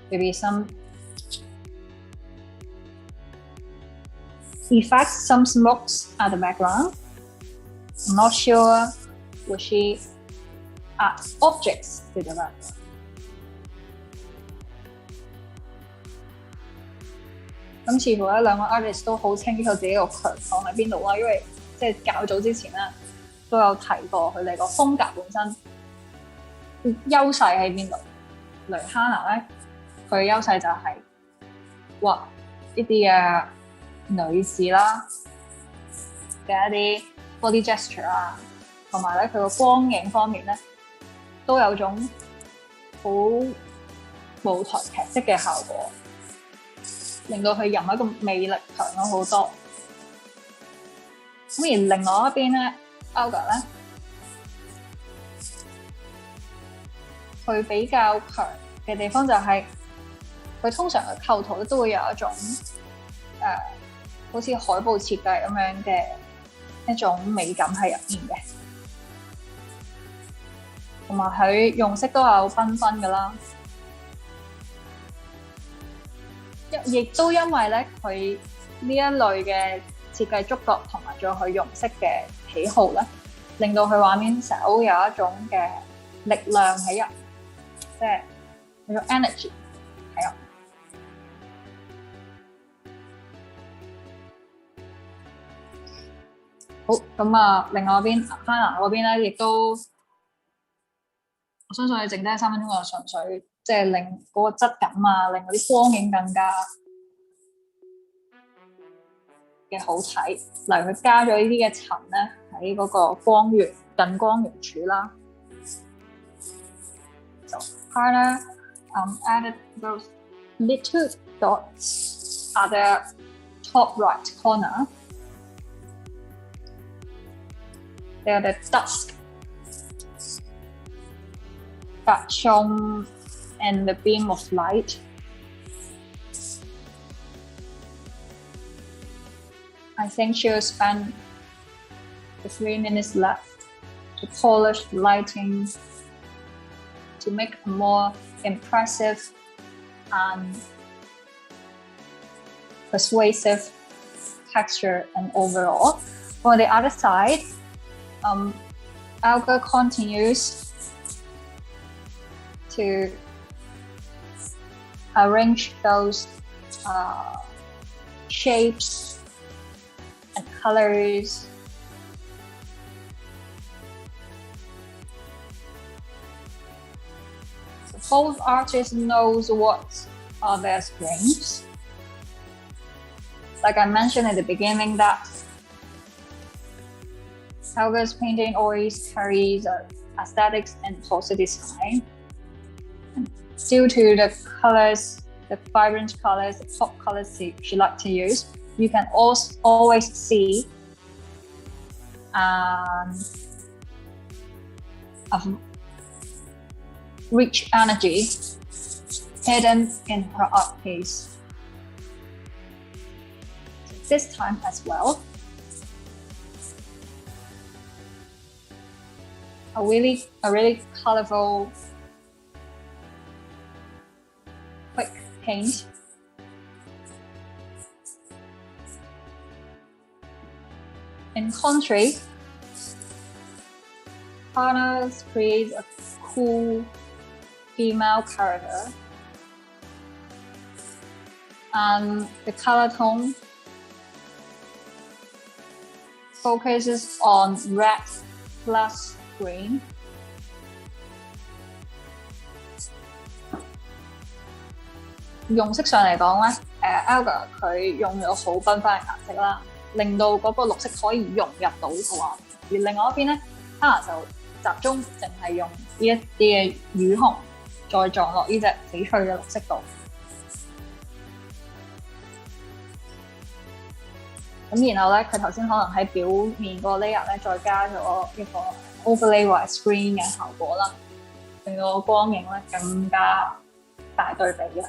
maybe some effects, some smokes at the background. I'm not sure will she add objects to the background. 咁似乎咧兩個 artist 都好清楚自己個強項喺邊度啦，因為即係較早之前咧都有提過佢哋個風格本身優勢喺邊度。例如 Hanna 咧，佢嘅優勢就係畫呢啲嘅女士啦嘅一啲 body gesture 啊，同埋咧佢個光影方面咧都有種好舞台劇式嘅效果，令到佢人物個魅力強咗好多。咁而另外一邊咧 ARTBAT 咧，佢比較強嘅地方就係佢通常嘅構圖咧都會有一種好似海報設計咁樣嘅一種美感喺入面嘅，同埋佢用色都有繽紛㗎啦。亦都因為咧佢呢一類嘅設計觸覺同埋仲有佢用色嘅喜好咧，令到佢畫面成日都有一種嘅力量喺入，即係有種 energy 喺入。好，咁啊，另外嗰邊 Hanna 嗰邊咧，亦都我相信佢剩低3分鐘就純粹即係令嗰個質感啊，令嗰啲光影更加嘅好睇。例如佢加咗呢啲嘅塵咧喺嗰個光源近光源處啦。So Hanna added those little dots at the top right corner. They are the dusk that shone in the beam of light. I think she'll spend the 3 minutes left to polish the lighting to make a more impressive and persuasive texture and overall. On the other side, ARTBAT continues to arrange those shapes and colors. So both artists knows what are their strengths. Like I mentioned at the beginning that ARTBAT's painting always carries aesthetics and also design. Due to the colors, the vibrant colors, the pop colors she likes to use, you can always see a rich energy hidden in her art piece. So this time as well, a really colorful quick paint. In contrast, Hanna creates a cool female character, and the color tone focuses on red plus green. .用色上嚟講咧，ARTBAT 佢用咗好繽紛嘅顏色啦，令到嗰個綠色可以融入到個畫面。而另外一邊咧，Hanna就集中淨係用呢一啲嘅瘀紅，再撞落呢隻翡翠嘅綠色度。咁然後咧，佢頭先可能喺表面個 layer 咧，再加咗一個 overlay 或者 screen 嘅效果啦，令到個光影咧更加大對比嘅。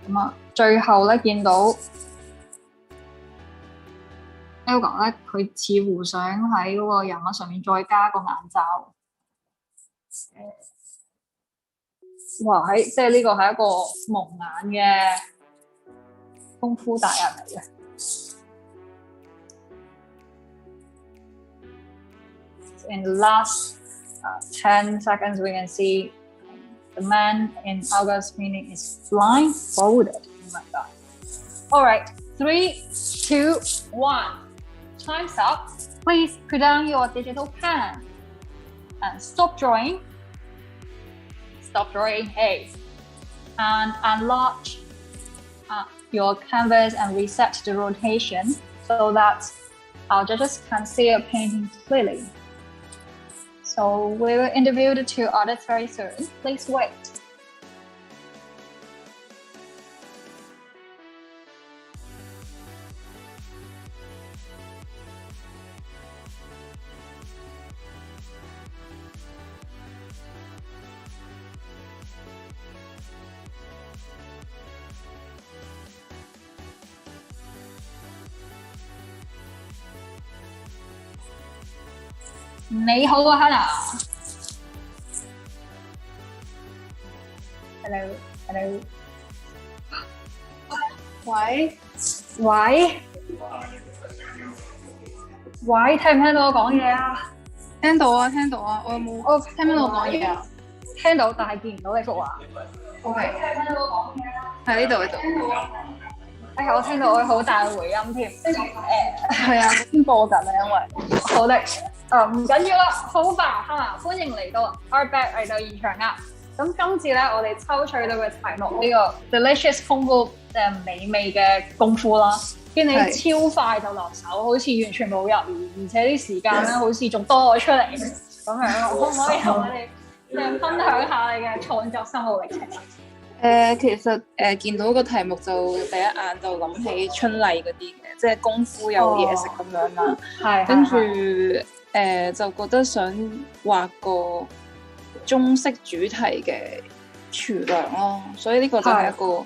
咁啊，最後咧見到 Elga 咧，佢似乎想喺嗰個人物上面再加個眼罩。哇！即係呢個係一個蒙眼嘅功夫達人嚟嘅。In the last 10 seconds, we can see the man in Elga's painting is blindfolded. Oh my god! All right, 3, 2, 1. Time's up. Please put down your digital pen and stop drawing. Stop drawing, hey. And enlarge your canvas and reset the rotation so that our judges can see your painting clearly. So we will interview the two artists very soon. Please wait.你好啊 Hanna。 Hello。 喂，聽唔聽到我講嘢啊？聽到啊，我有冇聽唔聽到我講嘢啊？聽到，但係見唔到你幅畫。OK。聽唔聽到我講嘢啊？喺呢度。我聽到我好大嘅回音添。係啊，先播緊啊，因為好的。唔緊要啦，好吧 Hanna， 歡迎嚟到 ARTBAT 嚟到現場啊！咁今次咧，我哋抽取到嘅題目呢個 delicious 功夫美味嘅功夫啦，見你超快就落手，好似完全冇猶豫，而且啲時間咧好似仲多咗出嚟咁樣，可唔可以同我哋分享下你嘅創作心路歷程啊？其實見到個題目就第一眼就諗起春麗嗰啲嘅，即係功夫有嘢食咁樣嘛。係。跟住就覺得想畫個中式主題嘅廚娘咯，所以呢個就係一個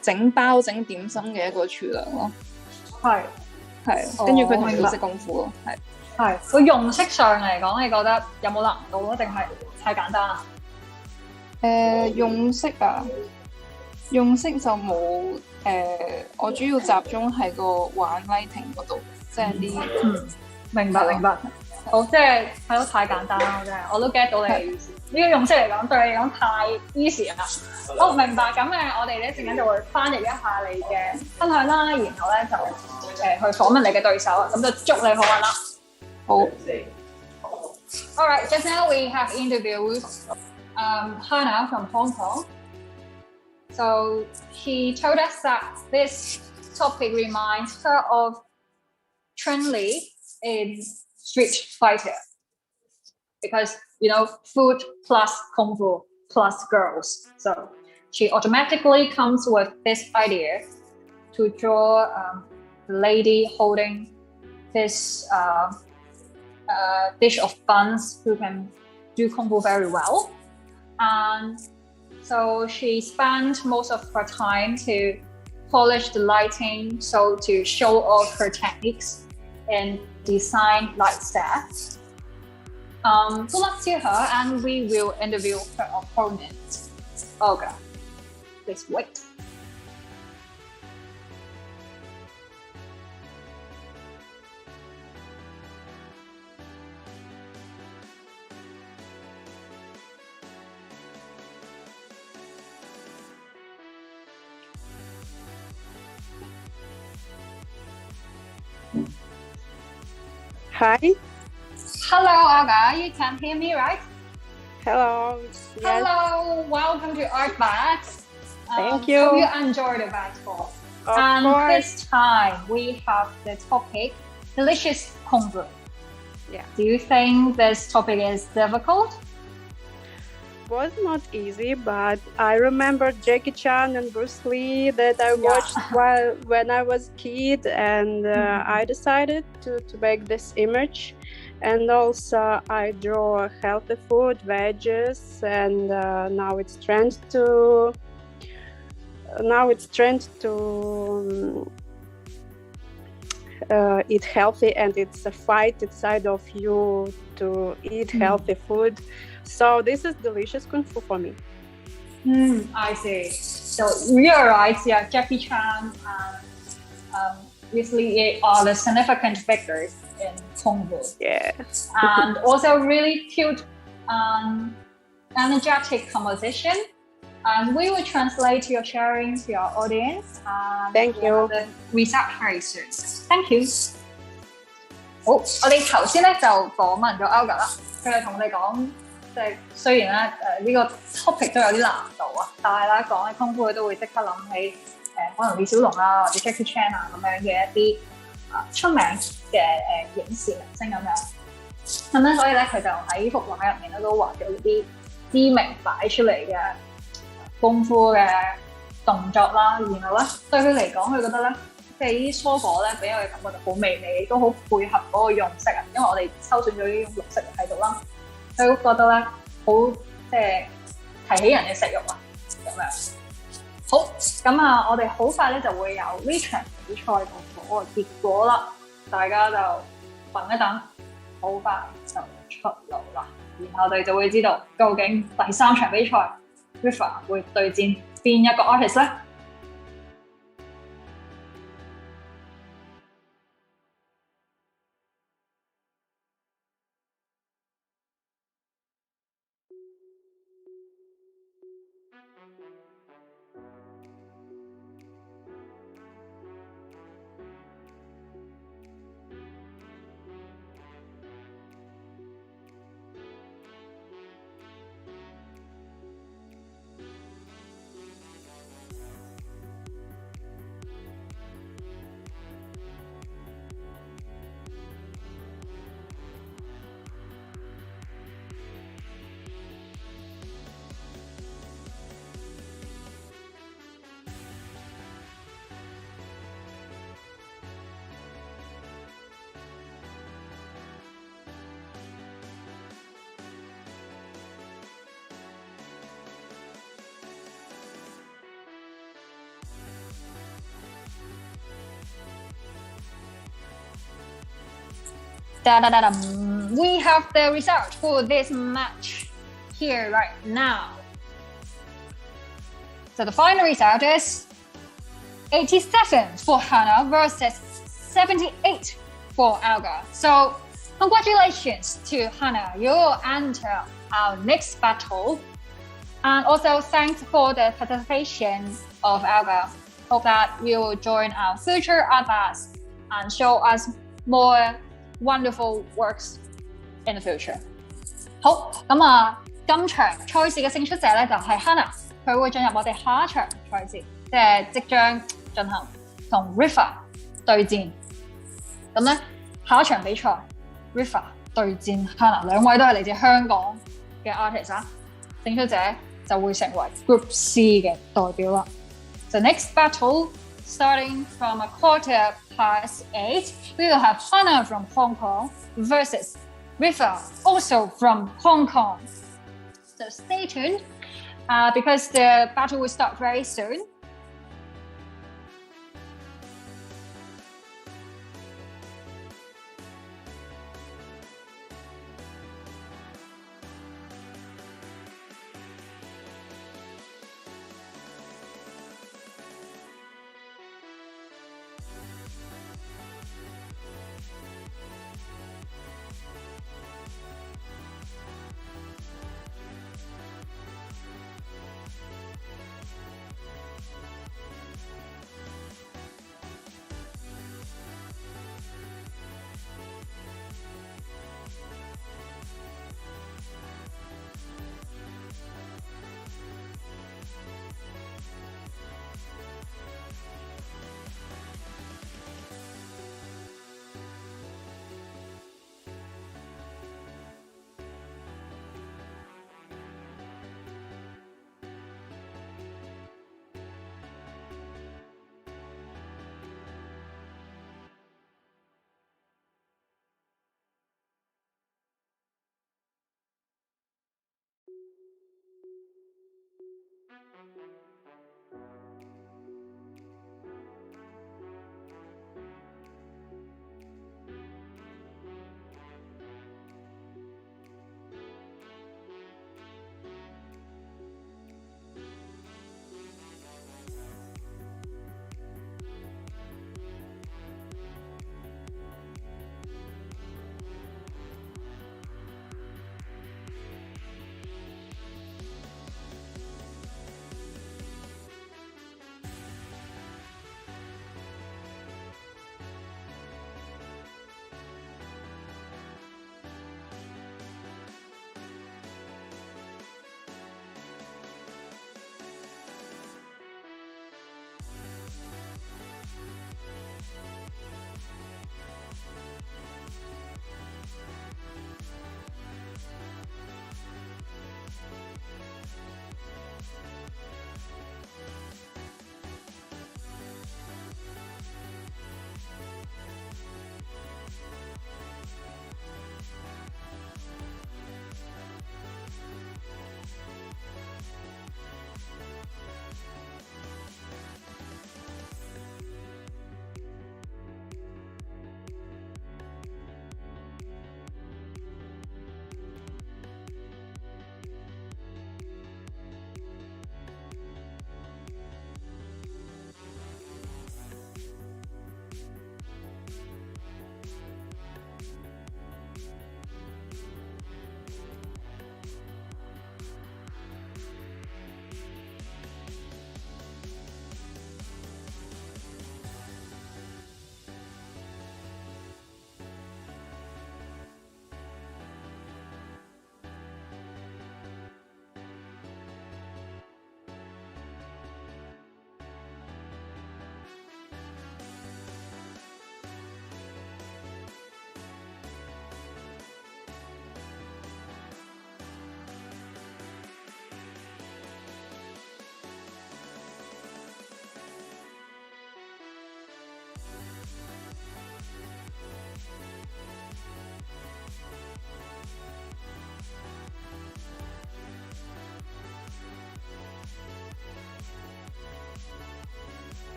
整包整點心嘅一個廚娘咯。係，跟住佢同佢識功夫咯。係個用色上嚟講，你覺得有冇難度啊？定係太簡單啊？用色就冇我主要集中喺個玩 lighting 嗰度，即係啲明白。好，即係睇到太簡單啦，真係我都 get 到你嘅意思。呢個用色嚟講，對你嚟講太 easy 啦。好，明白。咁我哋咧陣間就會翻譯一下你嘅分享啦，然後咧就去訪問你嘅對手啊。咁就祝你好運啦。好。All right, just now we have interviewed Hanna from Hong Kong. So she told us that this topic reminds her of Chun-Li in Street Fighter, because food plus kung fu plus girls. So she automatically comes with this idea to draw the lady holding this dish of buns who can do kung fu very well. And so she spent most of her time to polish the lighting, so to show off her techniques and design light sets. Good luck to her, and we will interview her opponent, Olga. Please wait. Hi. Hello, Olga. You can hear me, right? Hello. Yes. Hello. Welcome to ARTBAT. Thank you. Hope you enjoyed the battle. And this time we have the topic delicious kung fu. Yeah. Do you think this topic is difficult? was not easy, but I remember Jackie Chan and Bruce Lee that I watched when I was a kid, and I decided to make this image. And also I draw healthy food, veggies, and now it's trend to eat healthy, and it's a fight inside of you to eat healthy food. So this is delicious kung fu for me. I see. So you're right. Yeah, Jackie Chan and Bruce Lee are the significant figures in kung fu. Yeah. And also really cute, energetic conversation. And we will translate your sharing to our audience. Thank you. Research very soon. Thank you. 好，我哋頭先咧就訪問咗 Olga 啦，佢就同你講，即係雖然咧呢個 topic 都有啲難度啊，但係咧講起功夫佢都會即刻諗起可能李小龍啊或者 Jackie Chan 啊咁樣嘅一啲出名嘅影視明星咁樣。咁咧所以咧佢就喺幅畫入面咧都畫咗啲知名擺出嚟嘅功夫嘅動作啦，然後咧對佢嚟講，佢覺得咧。即係啲蔬果咧，俾我嘅感覺就好美味，都好配合嗰個用色啊。因為我哋抽選咗呢種綠色喺度啦，佢都覺得咧好即係提起人嘅食慾啊咁樣。好，咁啊，我哋好快咧就會有呢場比賽個結果啦，大家就等一等，好快就出爐啦。然後我哋就會知道究竟第三場比賽 Riva 會對戰邊一個 artist 咧？We have the result for this match here right now. So the final result is 87 for Hanna versus 78 for Olga. So congratulations to Hanna. You will enter our next battle. And also thanks for the participation of Olga. Hope that you will join our future ARTBAT and show us more wonderful works in the future. 好，咁啊，今場賽事嘅勝出者咧就係 Hanna， 佢會進入我哋下一場賽事，即係即將進行同 Riva 對戰。咁咧下一場比賽 Riva 對戰 Hanna， 兩位都係嚟自香港嘅 artist 啊，勝出者就會成為 Group C 嘅代表啦。The next battle starting from 8:15, we will have Hanna from Hong Kong versus Riva, also from Hong Kong. So stay tuned because the battle will start very soon.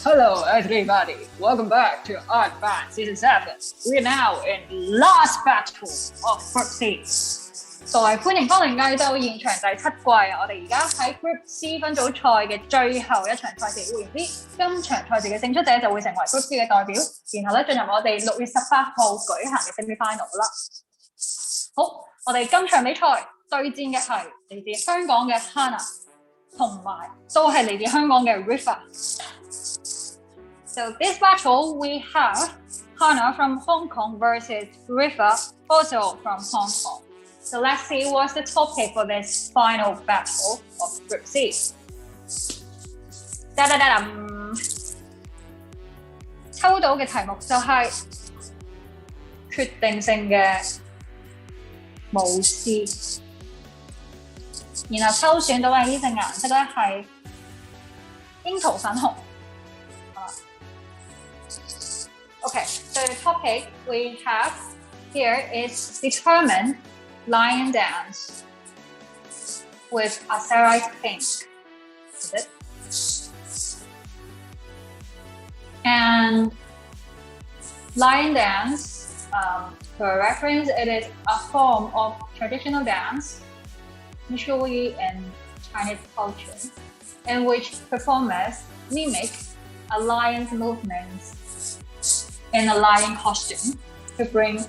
Hello everybody, welcome back to ARTBAT Season 7. We're now in last battle of Group C. 各位歡迎翻嚟藝鬥現場第7季，我哋而家喺 Group C 分組賽嘅最後一場賽事。換言之，今場賽事嘅勝出者就會成為 Group C 嘅代表，然後進入我哋6月18號舉行嘅 semi-final 啦。好，我哋今場比賽對戰嘅係嚟自香港嘅 Hanna， 同埋都係嚟自香港嘅 Riva。So this battle we have Hanna from Hong Kong versus Riva, also from Hong Kong. So let's see what's the topic for this final battle of Group C. 抽到嘅題目就係決定性嘅武師，然後抽選到嘅呢隻顏色咧係櫻桃粉紅。Okay, so the topic we have here is determine lion dance with azurite pink. Is it? And lion dance, for reference, it is a form of traditional dance, usually in Chinese culture, in which performers mimic a lion's movements in a lion costume to bring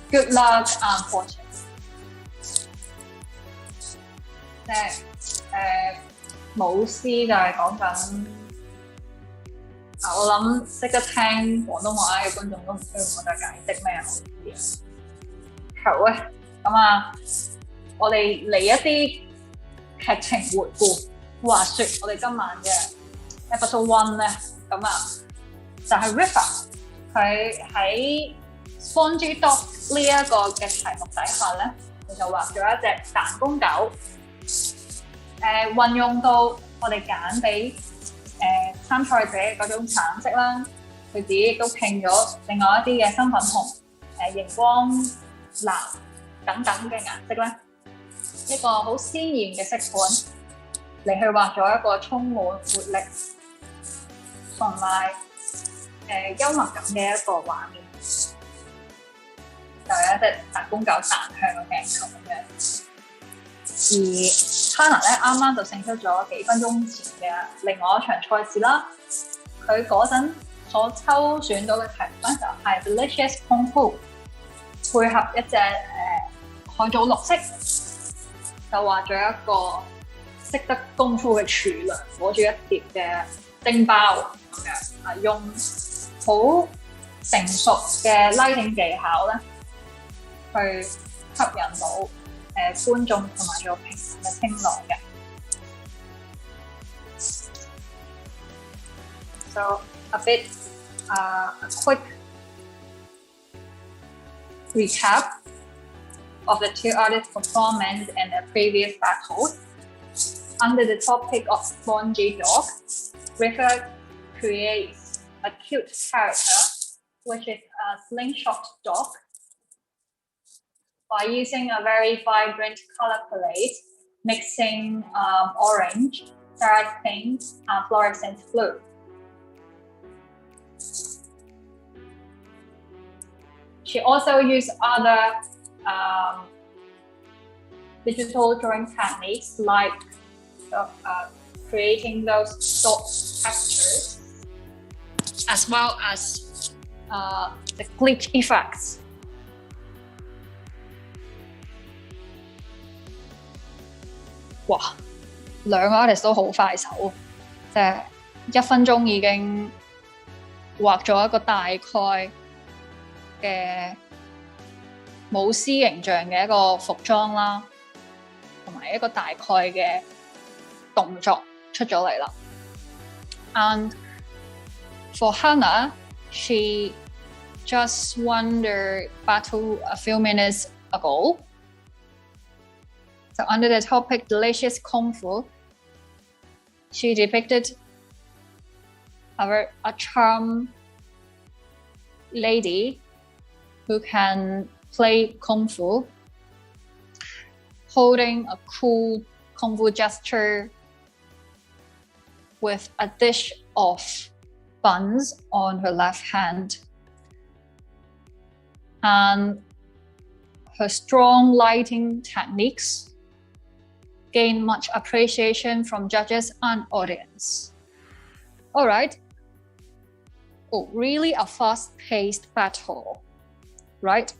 good luck and fortune. 即係舞獅就係講緊，我諗識得聽廣東話嘅觀眾都唔需要我再解釋咩舞獅啊。好啊，咁啊，我哋嚟一啲劇情回顧。話説我哋今晚嘅 Episode 1咧，咁啊就係 Riva。佢喺 Spongy Dog 呢一個嘅題目底下咧，佢就畫咗一隻彈弓狗，運用到我哋揀俾參賽者嗰種橙色啦，佢自己亦都拼咗另外一啲嘅深粉紅、熒光藍等等嘅顏色咧，一個好鮮豔嘅色盤嚟去畫咗一個充滿活力同埋幽默感嘅一個畫面，就有一隻彈弓狗彈向個鏡頭咁樣。而 Hanna 咧啱啱就勝出咗幾分鐘前嘅另外一場賽事啦。佢嗰陣所抽選到嘅題目咧就係 Delicious Kung Fu， 配合一隻海藻綠色，就畫咗一個識得功夫嘅廚娘，攞住一碟嘅叮包咁樣，用好成熟嘅 lighting 技巧咧，去吸引到觀眾同埋做評審嘅青睞嘅。So a quick recap of the two artists' performance in the previous battle. Under the topic of Spongy Dog, Riva creates a cute character, which is a slingshot dog, by using a very vibrant color palette, mixing orange, cerise pink, and fluorescent blue. She also used other digital drawing techniques like creating those dot textures, as well as the glitch effects. 哇，兩個 artist 都好快手，即係1分鐘已經畫咗一個大概嘅舞獅形象嘅一個服裝啦，同埋一個大概嘅動作出咗嚟啦。And for Hanna, she just won the battle a few minutes ago. So under the topic Delicious Kung Fu, she depicted a charm lady who can play Kung Fu, holding a cool Kung Fu gesture with a dish of buns on her left hand. And her strong lighting techniques gain much appreciation from judges and audience. All right. Oh, really a fast-paced battle, right?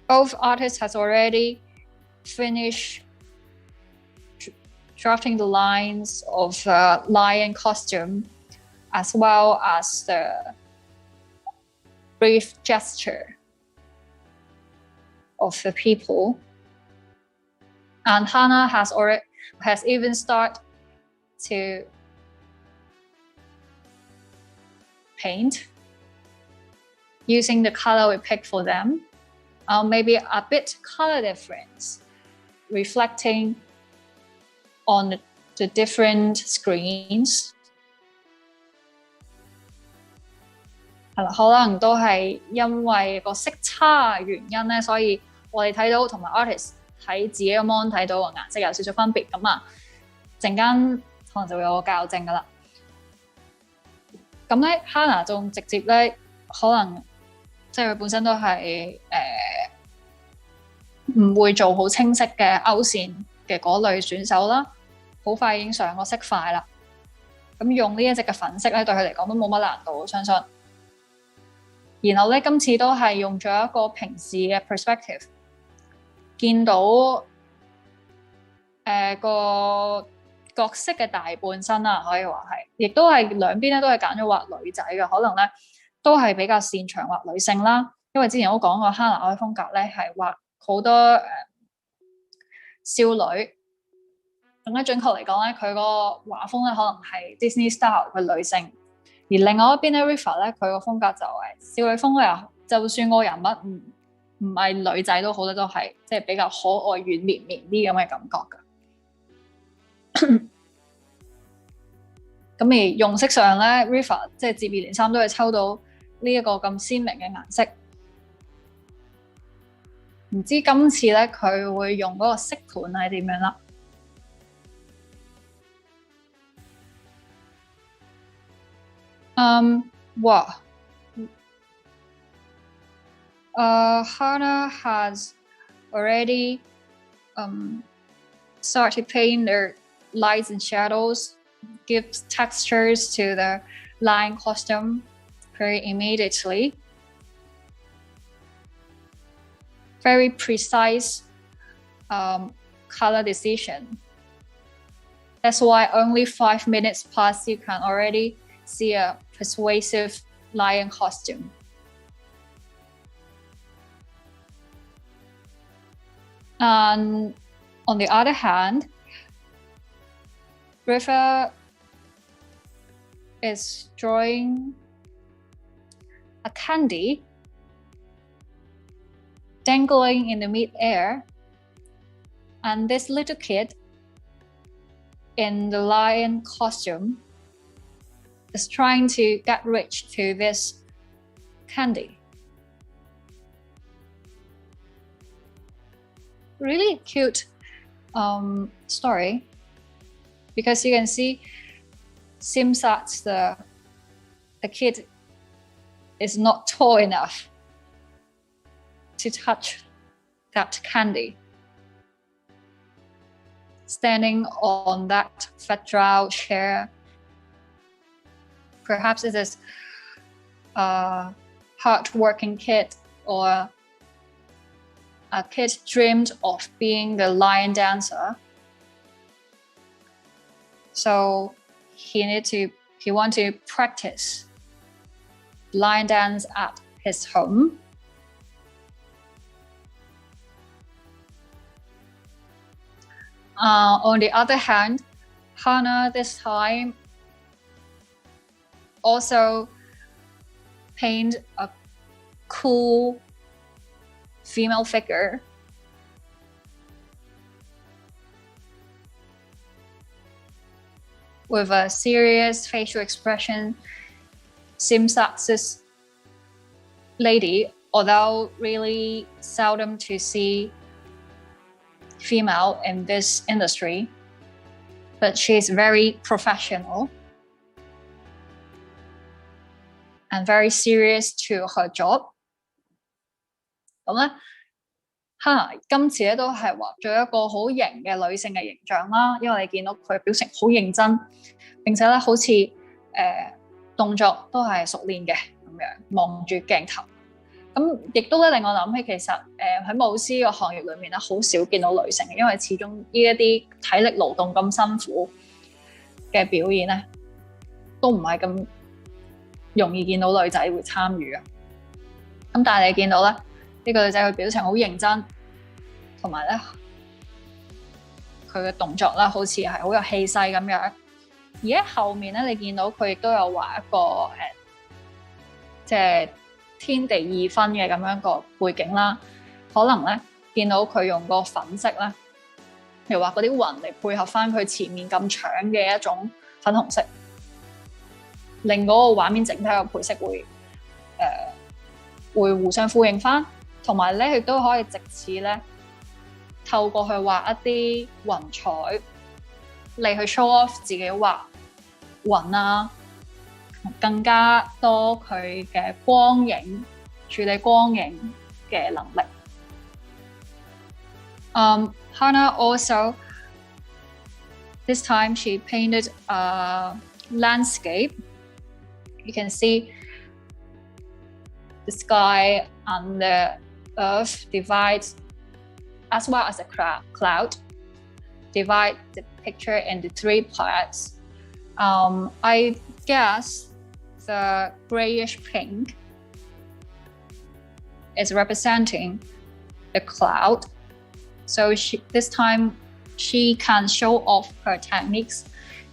Both artists has already finished drafting the lines of the lion costume, as well as the brief gesture of the people. And Hanna has even started to paint using the color we picked for them. Maybe a bit color difference, reflecting on the different screens. 係啦，可能都係因為個色差原因咧，所以我哋睇到同埋 artist 睇自己個 mon 睇到個顏色有少少分別咁啊，陣間可能就會有個校正噶啦。咁咧 Hanna 仲直接咧，可能即係佢本身都係唔會做好清晰嘅勾線嘅嗰類選手啦，好快已經上個色塊啦。咁用呢一隻嘅粉色咧，對佢嚟講都冇乜難度，我相信。然後咧，今次都係用咗一個平視嘅 perspective， 見到個角色嘅大半身啦，可以話係，亦都係兩邊咧都係揀咗畫女仔嘅，可能咧都係比較擅長畫女性啦。因為之前我講過 Hanna 嘅風格咧係畫好多少女，更加準確嚟講咧，佢個畫風咧可能係 Disney style 嘅女性。而另外一邊咧 Riva 咧，佢個風格就係少女風咧，就算個人物唔係女仔都好咧，都係即係比較可愛、軟綿綿啲咁嘅感覺㗎。咁而用色上咧 ，Riva 即係接二連三都係抽到呢一個咁鮮明嘅顏色。唔知今次咧佢會用嗰個色盤係點樣啦？Wow. Hanna has already started painting their lights and shadows, gives textures to the lion costume very immediately. Very precise color decision. That's why only 5 minutes past you can already see a persuasive lion costume. And on the other hand, Riva is drawing a candy dangling in the mid-air, and this little kid in the lion costume is trying to get rich to this candy. Really cute story, because you can see seems that the kid is not tall enough to touch that candy. Standing on that fragile chair, perhaps it is a hard-working kid or a kid dreamed of being the lion dancer. So he want to practice lion dance at his home. On the other hand, Hanna this time also paint a cool female figure with a serious facial expression. Seems that this lady, although really seldom to see female in this industry, but she's very professional. and very serious to her job。咁咧 Hanna 今次咧都係畫咗一個好型嘅女性嘅形象啦，因為你見到佢表情好認真，並且咧好似動作都係熟練嘅咁樣，望住鏡頭。咁亦都咧令我諗起其實喺舞獅個行業裏面咧，好少見到女性嘅，因為始終呢一啲體力勞動咁辛苦嘅表演咧，都唔係咁容易見到女仔會參與啊。咁但係你見到咧，呢個女仔佢表情好認真，同埋咧佢嘅動作啦，好似係好有氣勢咁樣。而喺後面咧，你見到佢亦都有畫一個即係天地二分嘅咁樣個背景啦。可能咧見到佢用個粉色咧，又畫嗰啲雲嚟配合翻佢前面咁長嘅一種粉紅色，令嗰個畫面整體嘅配色會互相呼應翻。同埋咧，亦都可以藉此咧透過去畫一啲雲彩嚟去 show off 自己畫雲啊，更加多佢嘅光影處理光影嘅能力。Hanna also this time she painted a landscape. You can see the sky and the earth divide, as well as the cloud, divide the picture into 3 parts. I guess the grayish pink is representing the cloud. So this time she can show off her techniques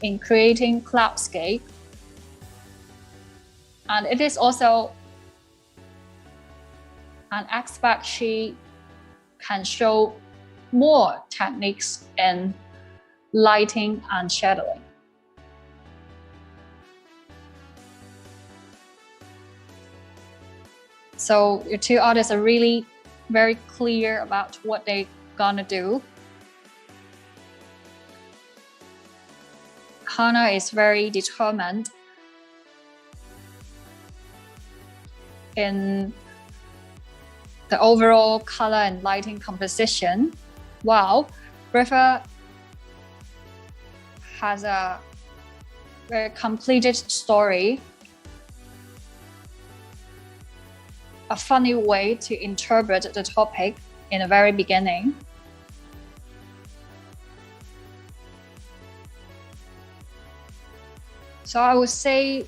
in creating cloudscape. And it is also an aspect she can show more techniques in lighting and shadowing. So your two artists are really very clear about what they're gonna do. Hanna is very determined in the overall color and lighting composition, while Riva has a very completed story, a funny way to interpret the topic in the very beginning. So I would say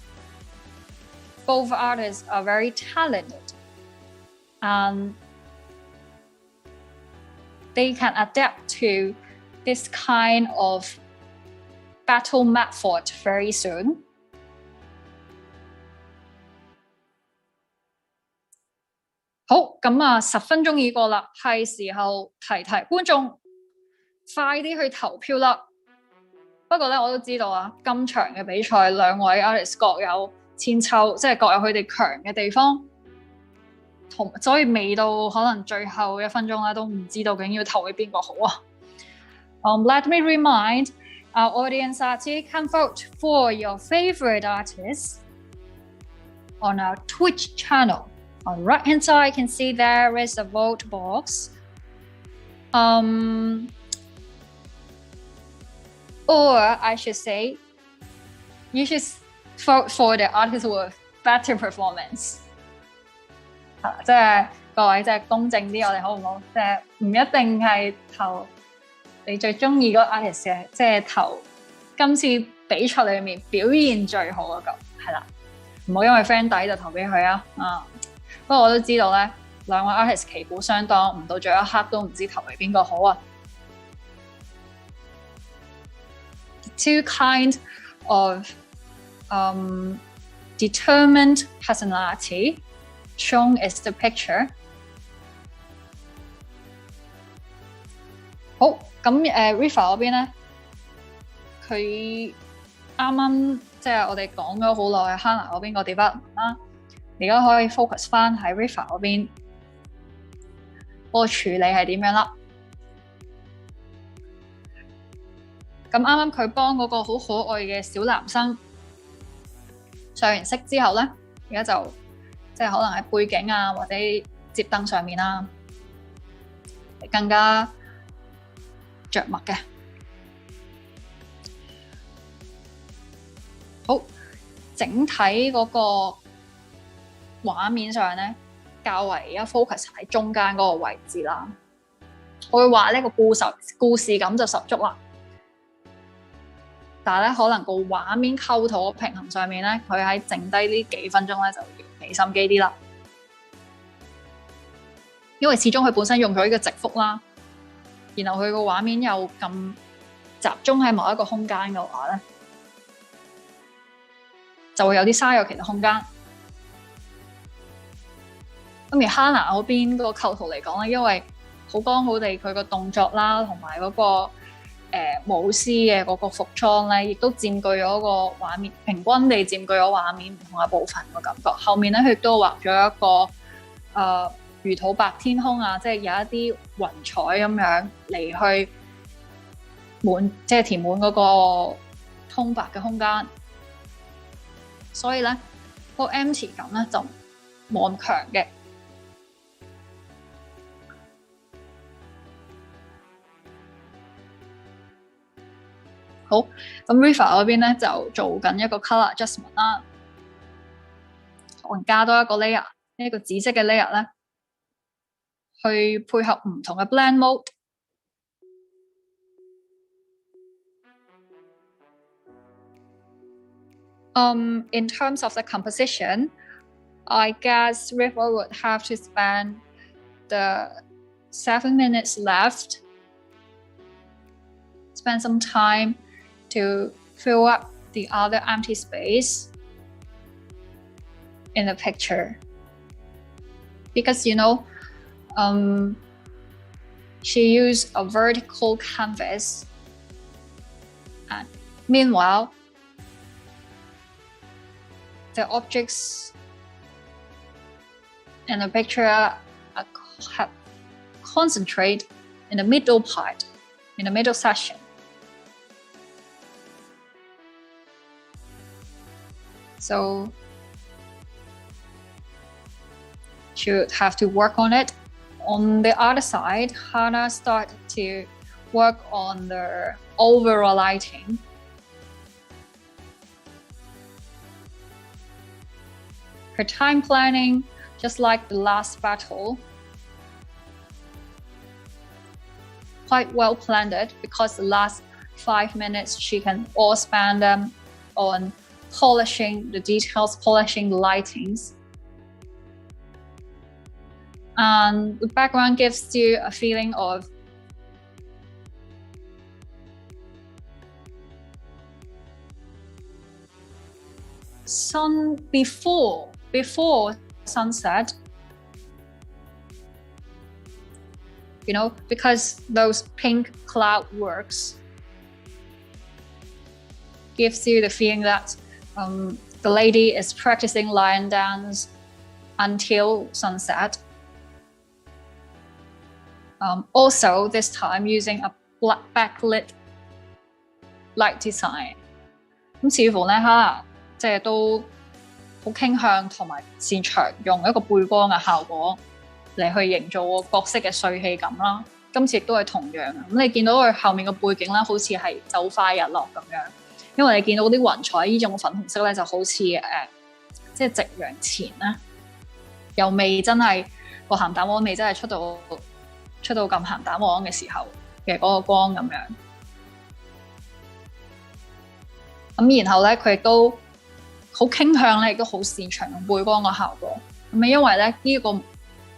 both artists are very talented, and they can adapt to this kind of battle method very soon. 好，咁啊，10分鐘已過啦，係時候提觀眾快啲去投票啦。不過咧，我都知道啊，今場嘅比賽兩位 artist 各有千秋，即係各有佢哋強嘅地方，所以未到可能最後1分鐘咧，都唔知道究竟要投俾邊個好啊。Let me remind our audience that you can vote for your favorite artists on our Twitch channel. On the right-hand side, you can see there is a vote box. Or I should say, you should vote for the artist with better performance. 即係各位，即係公正啲，我哋好唔好？即係唔一定係投你最中意嗰個 artist 嘅，即係投今次比賽裏面表現最好嗰個，係啦，唔好因為 friend 底就投俾佢啊！不過我都知道咧，兩位 artist 旗鼓相當，唔到最後一刻都唔知投俾邊個好啊。Two kinds of determined personality shown is the picture. 好，咁Riva 嗰邊咧，佢啱啱即係我哋講咗好耐 Hanna 嗰邊個 development 啦。而家可以 focus 翻喺 Riva 嗰邊個處理係點樣啦。咁啱啱佢幫嗰個好可愛嘅小男生上完色之後咧，而家就即係可能喺背景啊或者接燈上面啦，更加着墨嘅。好，整體嗰個畫面上咧，較為而家 focus 喺中間嗰個位置啦。我會話呢個故事感就十足啦，但係咧可能個畫面構圖嘅平衡上面咧，佢喺剩低呢幾分鐘咧就要俾心機啲啦。因為始終佢本身用咗呢個直幅啦，然後佢個畫面又咁集中喺某一個空間嘅話咧，就會有啲嘥咗其他空間。咁而 Hanna 嗰邊嗰個構圖嚟講咧，因為好剛好地佢個動作啦，同埋嗰個舞獅嘅嗰個服裝咧，亦都佔據咗個畫面，平均地佔據咗畫面唔同嘅部分嘅感覺。後面咧佢亦都畫咗一個魚肚白天空啊，即係有一啲雲彩咁樣嚟去即係填滿嗰個空白嘅空間。所以咧，個 empty 感咧就冇咁強嘅。好，咁 Riva 嗰邊咧就做緊一個 color adjustment 啦，可能加多一個 layer， 呢個紫色嘅 layer 咧，去配合唔同嘅 blend mode。In terms of the composition, I guess Riva would have to spend the 7 minutes left, spend some time to fill up the other empty space in the picture. Because, she used a vertical canvas, and meanwhile, the objects in the picture have concentrate in the middle part, in the middle section. So she would have to work on it. On the other side, Hanna started to work on the overall lighting. Her time planning, just like the last battle, quite well planned because the last 5 minutes she can all spend them on polishing the details, polishing the lightings. And the background gives you a feeling of sun before sunset, because those pink cloud works gives you the feeling that the lady is practicing lion dance until sunset. Also, this time using a black backlit light design. 咁似乎咧，Hanna即係都好傾向同埋擅長用一個背光嘅效果嚟去營造個角色嘅帥氣感啦。今次亦都係同樣嘅。咁你見到佢後面嘅背景咧，好似係就快日落咁樣。因為你見到啲雲彩呢種粉紅色咧，就好似即係夕陽前咧，又未真係個鹹蛋黃未真係出到咁鹹蛋黃嘅時候嘅嗰個光咁樣。咁然後咧，佢亦都好傾向咧，亦都好擅長用背光嘅效果。咁因為咧呢個舞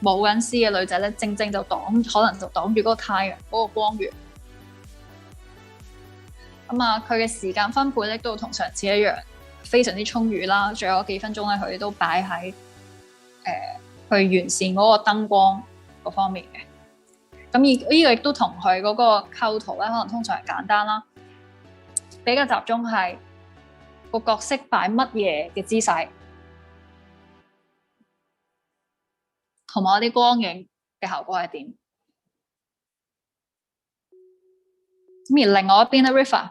緊獅嘅女仔咧，正正就可能就擋住嗰個太陽嗰個光源。咁啊，佢嘅時間分配咧都同上次一樣，非常之充裕啦。最後幾分鐘咧，佢都擺喺去完善嗰個燈光嗰方面嘅。咁呢個亦都同佢嗰個構圖咧，可能通常係簡單啦，比較集中係個角色擺乜嘢嘅姿勢，同埋啲光影嘅效果係點。咁而另外一邊咧 ，Riva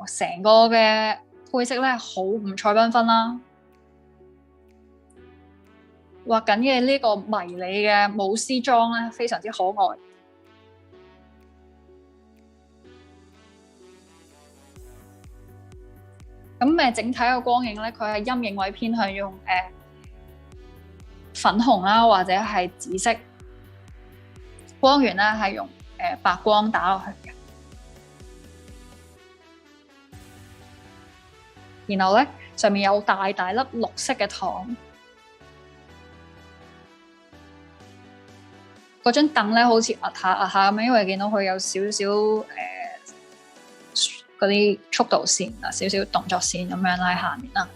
成個嘅配色咧好五彩繽紛啦，畫緊嘅呢個迷你嘅舞獅裝咧，非常之可愛。咁整體嘅光影咧，佢係陰影位偏向用粉紅啦，或者係紫色。光源咧係用白光打落去嘅。然後咧上面有大大粒綠色嘅糖。嗰張凳咧好似壓下壓下咁樣，因為見到佢有少少嗰啲速度線啊，少少動作線咁樣喺下面啦。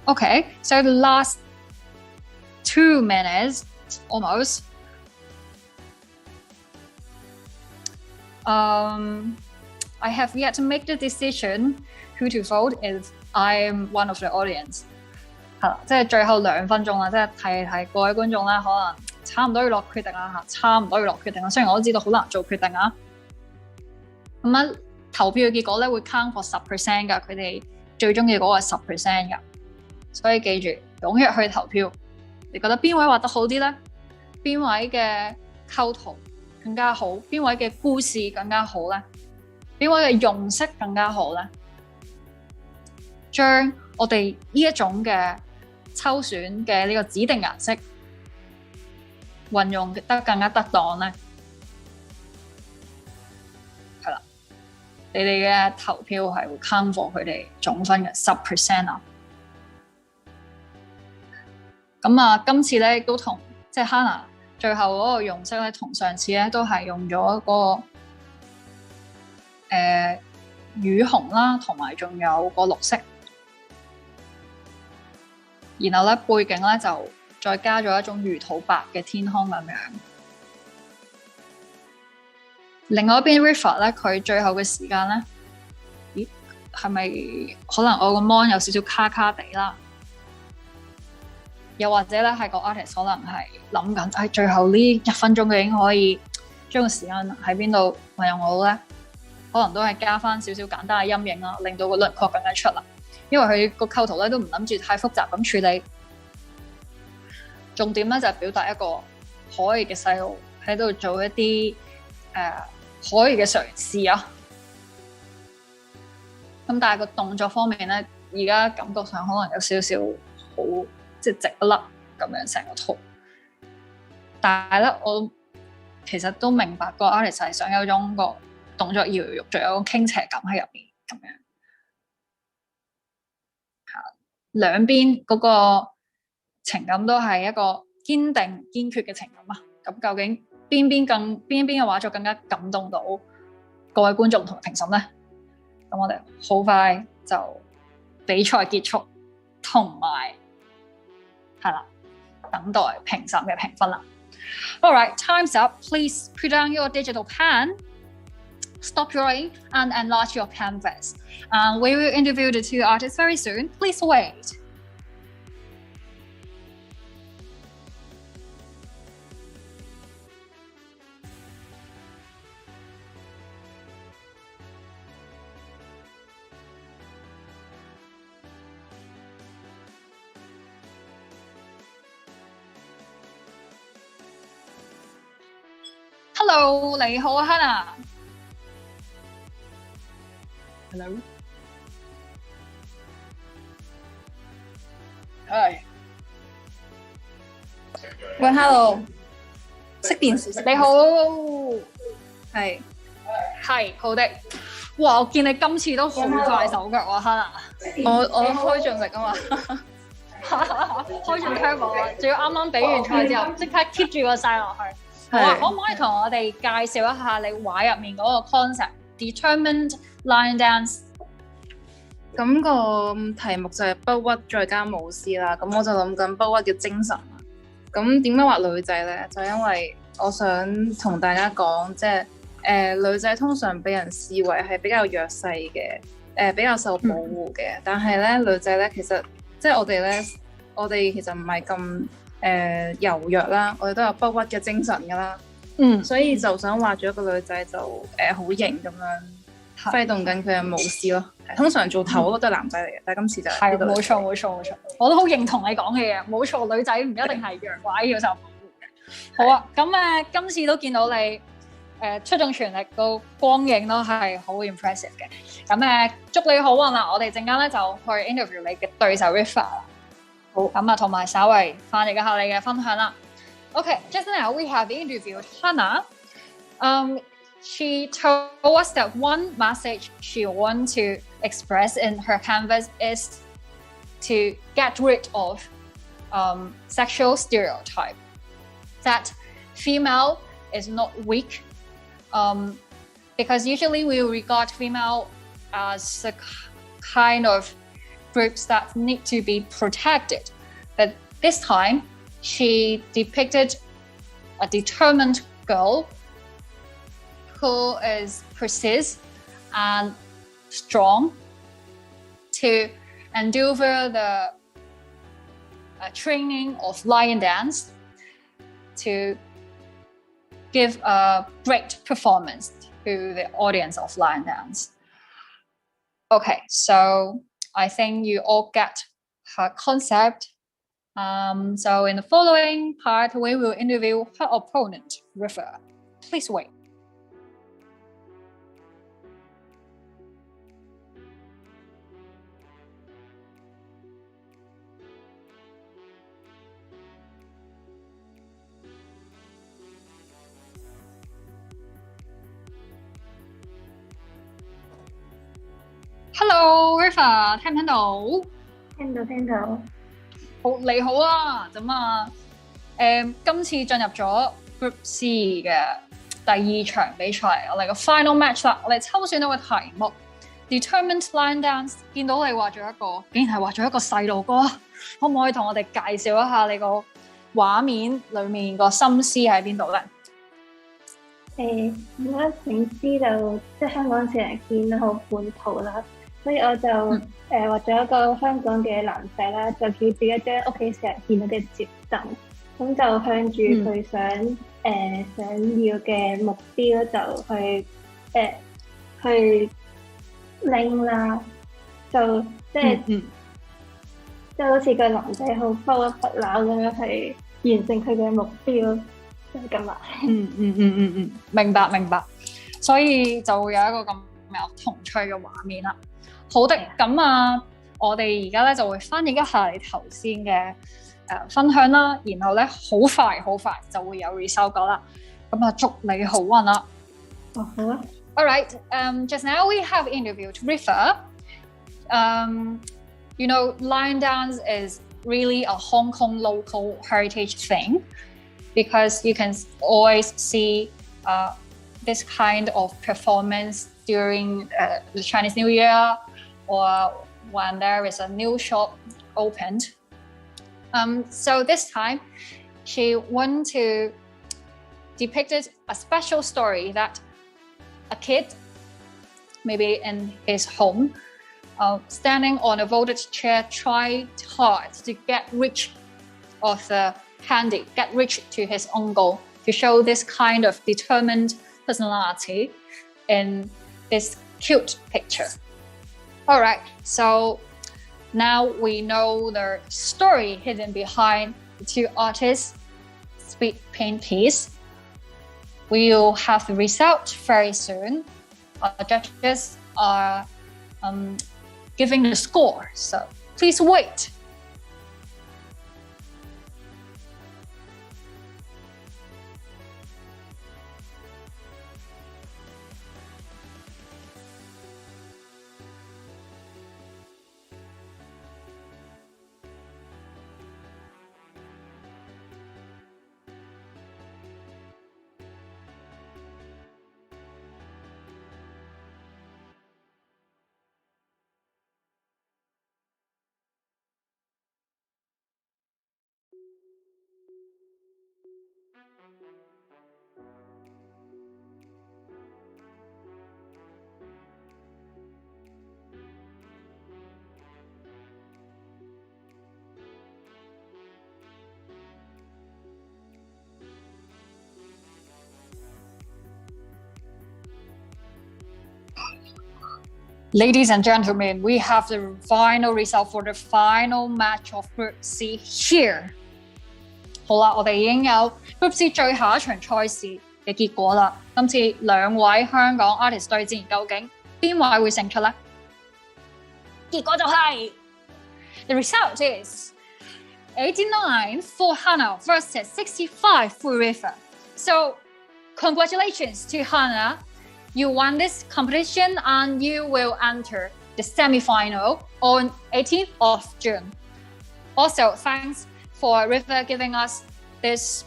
Okay, so the last 2 minutes almost. I have yet to make the decision who to vote if I'm one of the audience. 係啦，即係最後2分鐘啦，即係睇各位觀眾咧，可能差唔多要落決定啦嚇，差唔多要落決定啦。雖然我都知道好難做決定啊。咁樣投票嘅結果咧會 count for 10% 㗎，佢哋最終嘅嗰個係10% 㗎。所以記住，踴躍去投票。你覺得邊位畫得好啲咧？邊位嘅構圖更加好？邊位嘅故事更加好咧？邊位嘅用色更加好咧？將我哋呢一種嘅抽選嘅呢個指定顏色運用得更加得當咧，係啦，你哋嘅投票係會 count for 佢哋總分嘅10% 啊。咁啊，今次咧都同即係 Hanna 最後嗰個用色咧，同上次咧都係用咗嗰個乳紅啦，同埋仲有個綠色。然後咧背景咧就再加咗一種魚肚白嘅天空咁樣。另外一邊 Riva 咧，佢最後嘅時間咧，咦係咪可能我個 mon 有少少卡卡地啦？又或者咧係個 artist 可能係諗緊，最後呢1分鐘究竟可以將個時間喺邊度運用好咧？可能都係加翻少少簡單嘅陰影啦，令到個輪廓更加出嚟。因為佢個構圖咧都唔諗住太複雜咁處理，重點咧就係表達一個可愛嘅細路喺度做一啲可愛嘅嘗試啊。咁但係個動作方面咧，而家感覺上可能有少少好即係直一粒咁樣成個圖。但係咧，我其實都明白個 artist 係想有種個動作搖搖欲墜，有個傾斜感喺入面咁樣。兩邊嗰個情感都係一個堅定堅決嘅情感啊！咁究竟邊邊嘅畫作更加感動到各位觀眾同評審咧？咁我哋好快就比賽結束，同埋係啦，等待評審嘅評分啦。All right, time's up. Please put down your digital pen. Stop drawing and enlarge your canvas. We will interview the 2 artists very soon. Please wait. Hello， 你好啊 Hanna。Hello。係。喂 ，Hello。熄電視。你好。係。係，好的。哇，我見你今次都好快手腳喎 Hanna。我開盡力啊嘛。開盡 turbo 啊！仲要啱啱比完賽之後，即刻 keep 住個勢落去。好啊，可唔可以同我哋介紹一下你畫入面嗰個 concept？Determined line dance。咁個題目就係不屈再加舞獅啦。咁我就諗緊不屈嘅精神。咁點解畫女仔咧？就因為我想同大家講，即係女仔通常俾人視為係比較弱勢嘅，比較受保護嘅。但係咧，女仔咧其實即係我哋其實唔係咁柔弱啦，我哋都有不屈嘅精神噶啦。所以就想畫咗一個女仔就好型咁樣，揮動緊佢嘅武士咯。通常做頭嗰個都係男仔嚟嘅，但係今次就係冇錯，我都好認同你講嘅嘢，冇錯，女仔唔一定係弱寡要受保護嘅。好啊，咁今次都見到你出盡全力，個光影都係好 impressive 嘅。咁祝你好運啦！我哋陣間咧就去 interview 你嘅對手 Riva 啦。好，咁同埋稍微翻譯一下你嘅分享啦。Okay, just now we have interviewed Hanna. She told us that one message she wants to express in her canvas is to get rid of sexual stereotype. That female is not weak, because usually we regard female as a kind of groups that need to be protected. But this time, she depicted a determined girl who is persist and strong to endure the training of lion dance to give a great performance to the audience of lion dance. Okay, so I think you all get her concept. So in the following part, we will interview her opponent, Riva. Please wait. Hello, Riva， 聽唔聽到？聽到。好，你好啊，咁今次進入咗 Group C 嘅第二場比賽，我哋個 Final Match 啦，我哋抽選到個題目 Determined Lion Dance， 見到你畫咗一個，竟然係畫咗一個細路哥，可唔可以同我哋介紹一下你個畫面裡面個心思喺邊度咧？我想知道即係香港成日見到好本土啦，所以我就畫咗一個香港嘅男仔啦，就叫住一張屋企成日見到嘅摺凳，咁就向住佢想要嘅目標就去拎啦，就即係好似個男仔好不屈不撓咁樣去完成佢嘅目標。咁啊，明白，所以就會有一個咁有童趣嘅畫面啦。好的，咁我哋而家咧就會翻譯一下你頭先嘅分享啦，然後咧好快就會有 result 講啦。咁祝你好運啦。好啊。All right, just now we have interviewed Riva. You know, lion dance is really a Hong Kong local heritage thing. Because you can always see this kind of performance during the Chinese New Year or when there is a new shop opened. So this time, she wanted to depict a special story that a kid, maybe in his home, standing on a voted chair, tried hard to get rid of the handy, get rich to his own goal, to show this kind of determined personality in this cute picture. All right, so now we know the story hidden behind the two artists' speed paint piece. We'll have the result very soon. Our judges are giving the score, so please wait. Ladies and gentlemen, we have the final result for the final match of Group C here. 好啦，我哋已經有 Group C 最後一場賽事嘅結果啦。今次兩位香港 artist 對戰，究竟邊位會勝出呢？結果就係 The result is 89 for Hanna versus 65 for Riva. So congratulations to Hanna. You won this competition and you will enter the semi-final on 18th of June. Also, thanks for Riva giving us this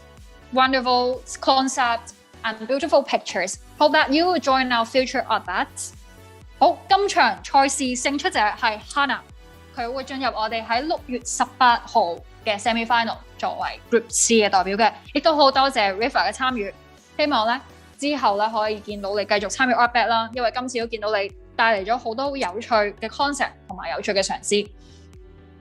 wonderful concept and beautiful pictures. Hope that you will join our future ARTBAT. 好，今場賽事勝出者係 Hanna， 佢會進入我哋喺6月18號嘅 semi-final 作為 Group C 嘅代表嘅，亦都好多謝 Riva 嘅參與。希望咧之後咧可以見到你繼續參與 ARTBAT 啦，因為今次都見到你帶嚟咗好多有趣嘅 concept 同埋有趣嘅嘗試。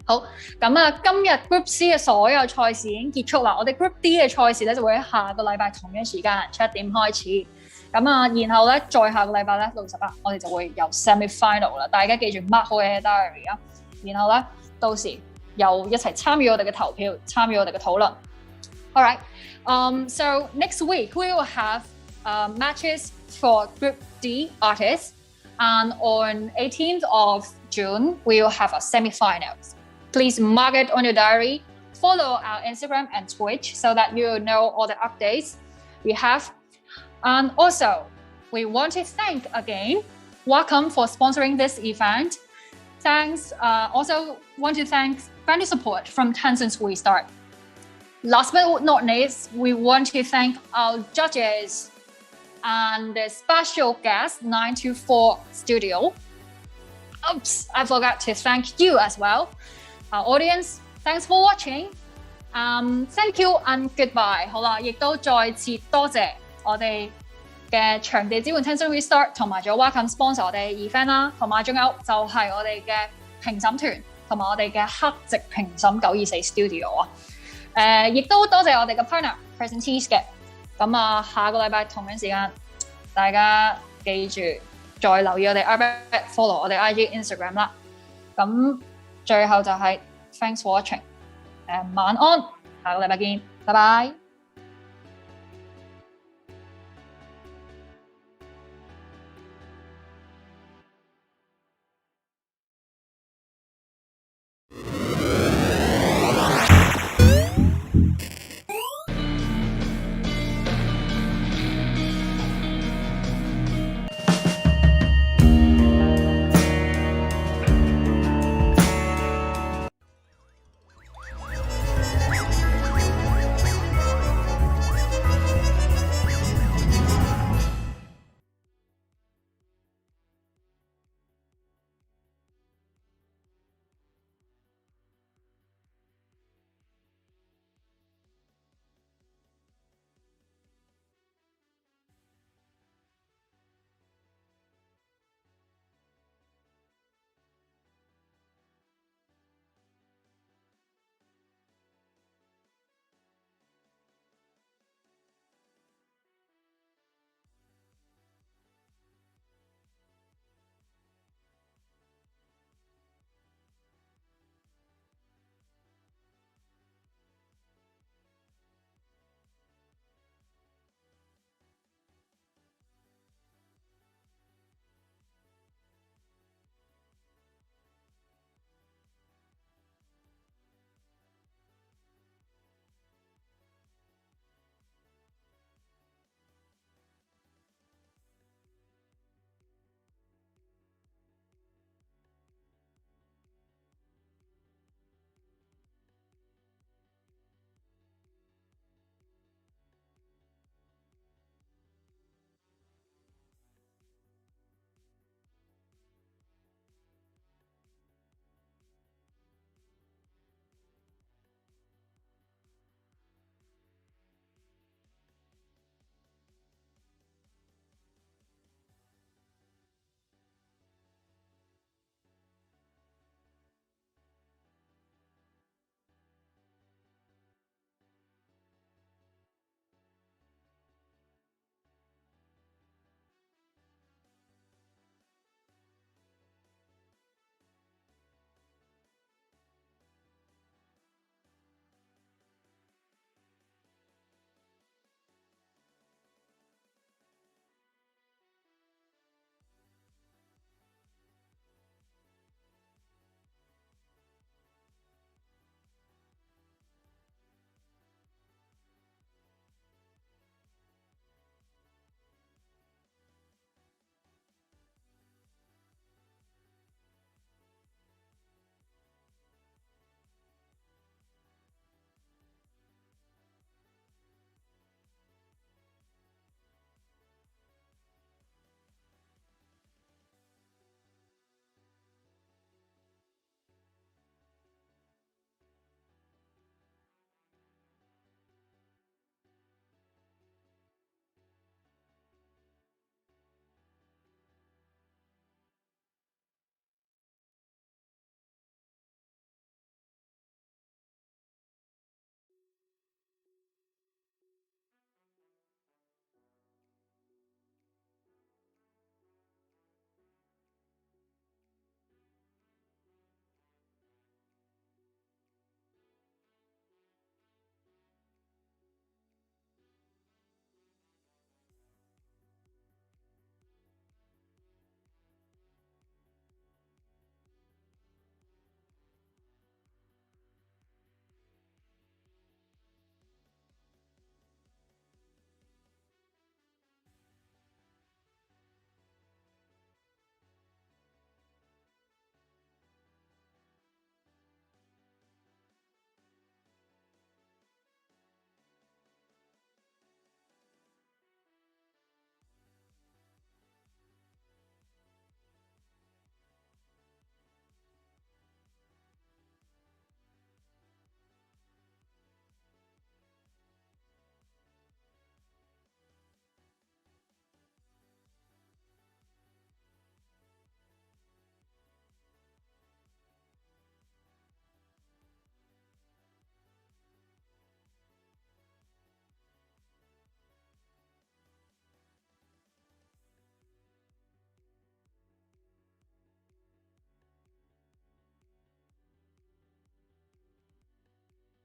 好，咁啊，今日 Group C 嘅所有賽事已經結束啦。我哋 Group D 嘅賽事咧就會喺下個禮拜同樣時間7點開始。咁啊，然後咧再下個禮拜咧6月18，我哋就會有 semi-final 啦。大家記住 mark 好嘅 diary 啊。然後咧到時又一齊參與我哋嘅投票，參與我哋嘅討論。All right, so next week we will have matches for Group D artists, and on 18th of June we will have a semi-finals. Please mark it on your diary. Follow our Instagram and Twitch so that you know all the updates we have. And also, we want to thank again Wacom for sponsoring this event. Thanks. Also, want to thank friendly support from Tencent's Restart. Last but not least, we want to thank our judges and the special guest 924 Studio. Oops, I forgot to thank you as well. Our audience, thanks for watching. Thank you and goodbye. 好啦，亦都再次多謝我哋嘅場地支援 Tencent Restart 同埋仲有 Wacom sponsor 我哋 event 啦，同埋仲有就係我哋嘅評審團同埋我哋嘅黑席評審924 Studio 啊。亦都多謝我哋嘅 partner Presentees 嘅。咁啊，下個禮拜同樣時間，大家記住再留意我哋 ARTBAT follow 我哋 IG、Instagram 啦。咁最後就係 thanks for watching。晚安，下個禮拜見，拜拜。